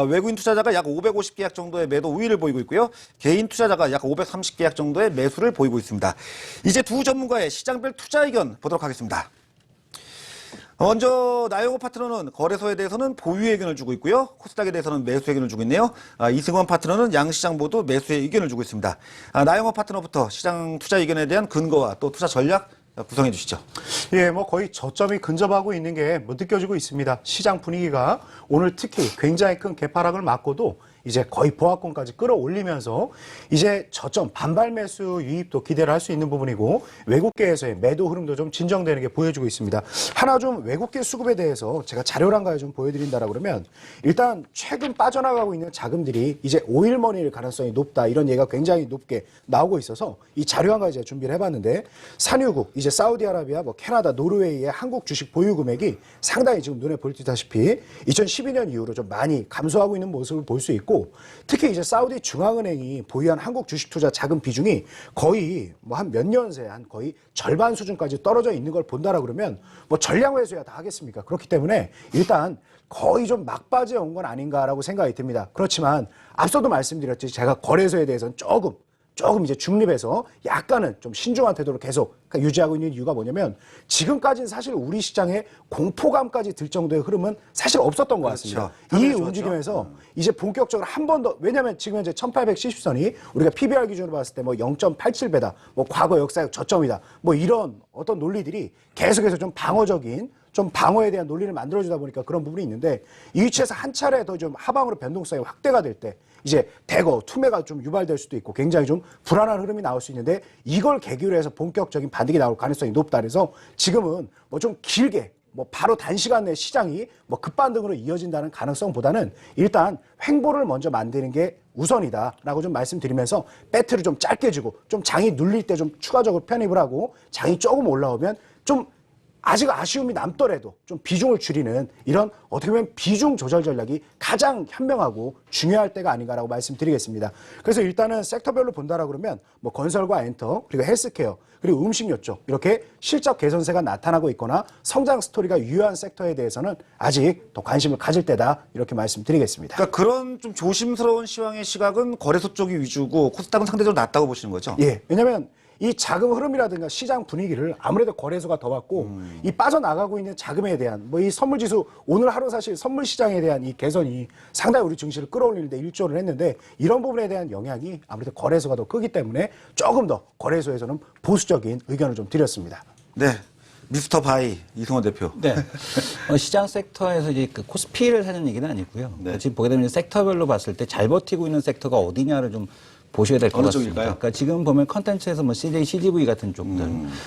Speaker 1: 외국인 투자자가 약 550계약 정도의 매도 우위를 보이고 있고요. 개인 투자자가 약 530계약 정도의 매수를 보이고 있습니다. 이제 두 전문가의 시장별 투자 의견 보도록 하겠습니다. 먼저 나영호 파트너는 거래소에 대해서는 보유 의견을 주고 있고요. 코스닥에 대해서는 매수 의견을 주고 있네요. 이승원 파트너는 양시장 모두 매수의 의견을 주고 있습니다. 나영호 파트너부터 시장 투자 의견에 대한 근거와 또 투자 전략 구성해 주시죠.
Speaker 4: 예, 뭐 거의 저점이 근접하고 있는 게 뭐 느껴지고 있습니다. 시장 분위기가 오늘 특히 굉장히 큰 개파락을 맞고도 이제 거의 보합권까지 끌어올리면서 이제 저점 반발 매수 유입도 기대를 할 수 있는 부분이고 외국계에서의 매도 흐름도 좀 진정되는 게 보여지고 있습니다. 하나 좀 외국계 수급에 대해서 제가 자료를 한 가지 좀 보여드린다라 그러면 일단 최근 빠져나가고 있는 자금들이 이제 오일머니일 가능성이 높다 이런 얘기가 굉장히 높게 나오고 있어서 이 자료 한 가지 제가 준비를 해봤는데 산유국 이제 사우디아라비아, 뭐 캐나다, 노르웨이의 한국 주식 보유 금액이 상당히 지금 눈에 보이다시피 2012년 이후로 좀 많이 감소하고 있는 모습을 볼 수 있고. 특히 이제 사우디 중앙은행이 보유한 한국 주식 투자 자금 비중이 거의 뭐 한 몇 년 새 한 거의 절반 수준까지 떨어져 있는 걸 본다라 그러면 뭐 전량 회수야 다 하겠습니까? 그렇기 때문에 일단 거의 좀 막바지에 온 건 아닌가라고 생각이 듭니다. 그렇지만 앞서도 말씀드렸듯이 제가 거래소에 대해서는 조금 이제 중립해서 약간은 좀 신중한 태도를 계속 유지하고 있는 이유가 뭐냐면 지금까지는 사실 우리 시장에 공포감까지 들 정도의 흐름은 사실 없었던 것 같습니다.
Speaker 1: 그렇죠.
Speaker 4: 이 움직임에서 이제 본격적으로 한 번 더, 왜냐면 지금 현재 1870선이 우리가 PBR 기준으로 봤을 때 뭐 0.87배다, 뭐 과거 역사적 저점이다, 뭐 이런 어떤 논리들이 계속해서 좀 방어에 대한 논리를 만들어주다 보니까 그런 부분이 있는데 이 위치에서 한 차례 더 좀 하방으로 변동성이 확대가 될 때 이제 대거 투매가 좀 유발될 수도 있고 굉장히 좀 불안한 흐름이 나올 수 있는데 이걸 계기로 해서 본격적인 반등이 나올 가능성이 높다 그래서 지금은 뭐 좀 길게 뭐 바로 단시간 내에 시장이 뭐 급반등으로 이어진다는 가능성보다는 일단 횡보를 먼저 만드는 게 우선이다라고 좀 말씀드리면서 배트를 좀 짧게 주고 좀 장이 눌릴 때 좀 추가적으로 편입을 하고 장이 조금 올라오면 좀 아직 아쉬움이 남더라도 좀 비중을 줄이는 이런 어떻게 보면 비중 조절 전략이 가장 현명하고 중요할 때가 아닌가라고 말씀드리겠습니다. 그래서 일단은 섹터별로 본다라 그러면 뭐 건설과 엔터 그리고 헬스케어 그리고 음식료 쪽 이렇게 실적 개선세가 나타나고 있거나 성장 스토리가 유효한 섹터에 대해서는 아직 더 관심을 가질 때다 이렇게 말씀드리겠습니다.
Speaker 1: 그러니까 그런 좀 조심스러운 시황의 시각은 거래소 쪽이 위주고 코스닥은 상대적으로 낮다고 보시는 거죠?
Speaker 4: 예, 왜냐하면 이 자금 흐름이라든가 시장 분위기를 아무래도 거래소가 더 받고 이 빠져나가고 있는 자금에 대한 뭐 이 선물 지수 오늘 하루 사실 선물 시장에 대한 이 개선이 상당히 우리 증시를 끌어올리는데 일조를 했는데 이런 부분에 대한 영향이 아무래도 거래소가 더 크기 때문에 조금 더 거래소에서는 보수적인 의견을 좀 드렸습니다.
Speaker 1: 네. 미스터 바이 이승원 대표.
Speaker 2: 네. 시장 섹터에서 이제 그 코스피를 사는 얘기는 아니고요.
Speaker 1: 네.
Speaker 2: 지금 보게 되면 섹터별로 봤을 때 잘 버티고 있는 섹터가 어디냐를 좀 보셔야 될 것
Speaker 1: 어느
Speaker 2: 같습니다.
Speaker 1: 쪽일까요?
Speaker 2: 그러니까 지금 보면 컨텐츠에서 뭐 CJ, CGV 같은 쪽들,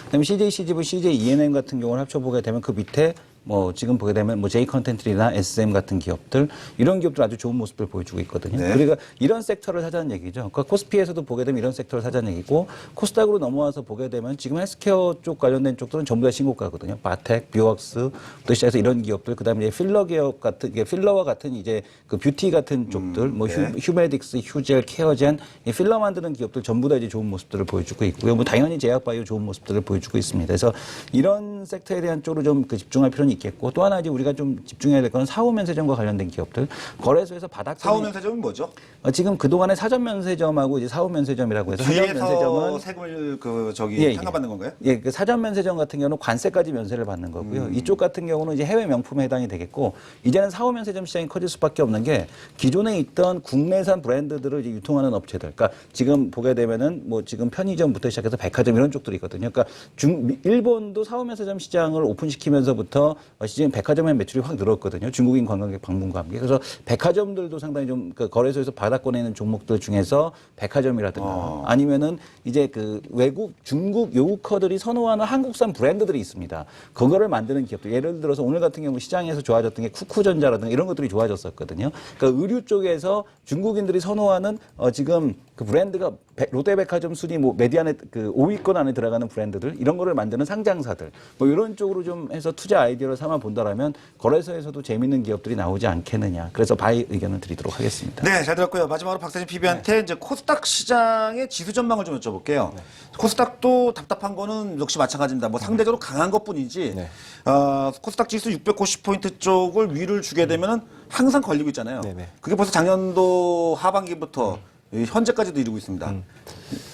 Speaker 2: 그다음에 CJ, CGV, CJ ENM 같은 경우를 합쳐보게 되면 그 밑에 뭐 지금 보게 되면 뭐 J 컨텐츠나 SM 같은 기업들 이런 기업들 아주 좋은 모습을 보여주고 있거든요.
Speaker 1: 네.
Speaker 2: 그러니까 이런 섹터를 사자는 얘기죠. 그러니까 코스피에서도 보게 되면 이런 섹터를 사자는 얘기고 코스닥으로 넘어와서 보게 되면 지금 헬스케어 쪽 관련된 쪽들은 전부 다 신고가거든요. 바텍, 뷰웍스부터 시작해서 이런 기업들, 그다음에 이제 필러 기업 같은 이게 필러와 같은 이제 그 뷰티 같은 쪽들, 뭐
Speaker 1: 네.
Speaker 2: 휴메딕스, 휴젤, 케어젠, 이 필러 만드는 기업들 전부 다 이제 좋은 모습들을 보여주고 있고요. 뭐 당연히 제약바이오 좋은 모습들을 보여주고 있습니다. 그래서 이런 섹터에 대한 쪽으로 좀 그 집중할 필요는 있겠고 또 하나 이제 우리가 좀 집중해야 될 거는 사후면세점과 관련된 기업들 거래소에서 바닥
Speaker 1: 사후면세점은 뭐죠?
Speaker 2: 지금 그동안에 사전면세점하고 이제 사후면세점이라고 해서
Speaker 1: 뒤에서
Speaker 2: 사전면세점은
Speaker 1: 세금을 그 저기 상감받는 건가요?
Speaker 2: 예, 그 사전면세점 같은 경우는 관세까지 면세를 받는 거고요. 이쪽 같은 경우는 이제 해외 명품에 해당이 되겠고 이제는 사후면세점 시장이 커질 수밖에 없는 게 기존에 있던 국내산 브랜드들을 이제 유통하는 업체들. 그러니까 지금 보게 되면은 뭐 지금 편의점부터 시작해서 백화점 이런 쪽들이 있거든요. 그러니까 일본도 사후면세점 시장을 오픈시키면서부터 지금 백화점의 매출이 확 늘었거든요. 중국인 관광객 방문과 함께. 그래서 백화점들도 상당히 좀 그 거래소에서 받아꺼내 있는 종목들 중에서 백화점이라든가 아니면은 이제 그 외국 중국 요구커들이 선호하는 한국산 브랜드들이 있습니다. 그거를 만드는 기업들. 예를 들어서 오늘 같은 경우 시장에서 좋아졌던 게 쿠쿠전자라든가 이런 것들이 좋아졌었거든요. 그러니까 의류 쪽에서 중국인들이 선호하는 지금 그 브랜드가 롯데백화점 순위 뭐 메디안에 그 5위권 안에 들어가는 브랜드들 이런 거를 만드는 상장사들 뭐 이런 쪽으로 좀 해서 투자 아이디어를 삼아 본다라면 거래소에서도 재밌는 기업들이 나오지 않겠느냐. 그래서 바이 의견을 드리도록 하겠습니다.
Speaker 1: 네, 잘 들었고요. 마지막으로 박세진 PB한테 이제 코스닥 시장의 지수 전망을 좀 여쭤볼게요. 코스닥도 답답한 거는 역시 마찬가지입니다. 뭐 상대적으로 강한 것뿐이지. 코스닥 지수 690포인트 쪽을 위를 주게 되면은 항상 걸리고 있잖아요.
Speaker 3: 네네.
Speaker 1: 그게 벌써 작년도 하반기부터 현재까지도 이루고 있습니다.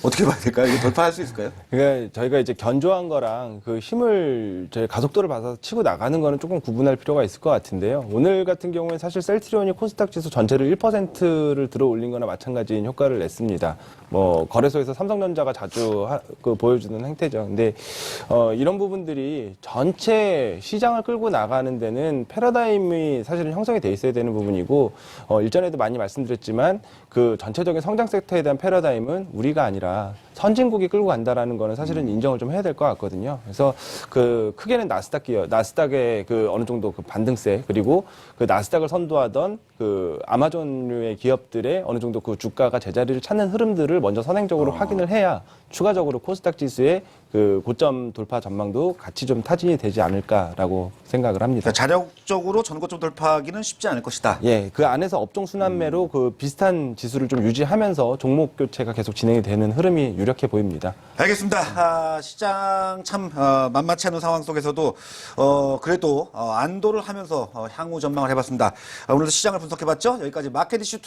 Speaker 1: 어떻게 봐야 될까요? 이거 돌파할 수 있을까요?
Speaker 3: 그러니까 저희가 이제 견조한 거랑 그 힘을 저희 가속도를 받아서 치고 나가는 거는 조금 구분할 필요가 있을 것 같은데요. 오늘 같은 경우에 사실 셀트리온이 코스닥 지수 전체를 1%를 들어 올린 거나 마찬가지인 효과를 냈습니다. 뭐 거래소에서 삼성전자가 자주 그 보여주는 행태죠. 근데 이런 부분들이 전체 시장을 끌고 나가는 데는 패러다임이 사실은 형성이 돼 있어야 되는 부분이고 일전에도 많이 말씀드렸지만 그 전체적인 성장 섹터에 대한 패러다임은 우리가 아니라 선진국이 끌고 간다라는 거는 사실은 인정을 좀 해야 될 것 같거든요. 그래서 그 크게는 나스닥의 그 어느 정도 그 반등세 그리고 그 나스닥을 선도하던 그 아마존류의 기업들의 어느 정도 그 주가가 제자리를 찾는 흐름들을 먼저 선행적으로 확인을 해야 추가적으로 코스닥 지수의 그 고점 돌파 전망도 같이 좀 타진이 되지 않을까라고 생각을 합니다.
Speaker 1: 그러니까 자력적으로 전고점 돌파하기는 쉽지 않을 것이다.
Speaker 3: 예, 그 안에서 업종 순환매로 그 비슷한 지수를 좀 유지하면서 종목 교체가 계속 진행이 되는 흐름이 유력해 보입니다.
Speaker 1: 알겠습니다. 시장 참 만만치 않은 상황 속에서도 그래도 안도를 하면서 향후 전망을 해봤습니다. 오늘도 시장을 분석해봤죠. 여기까지 마켓 이슈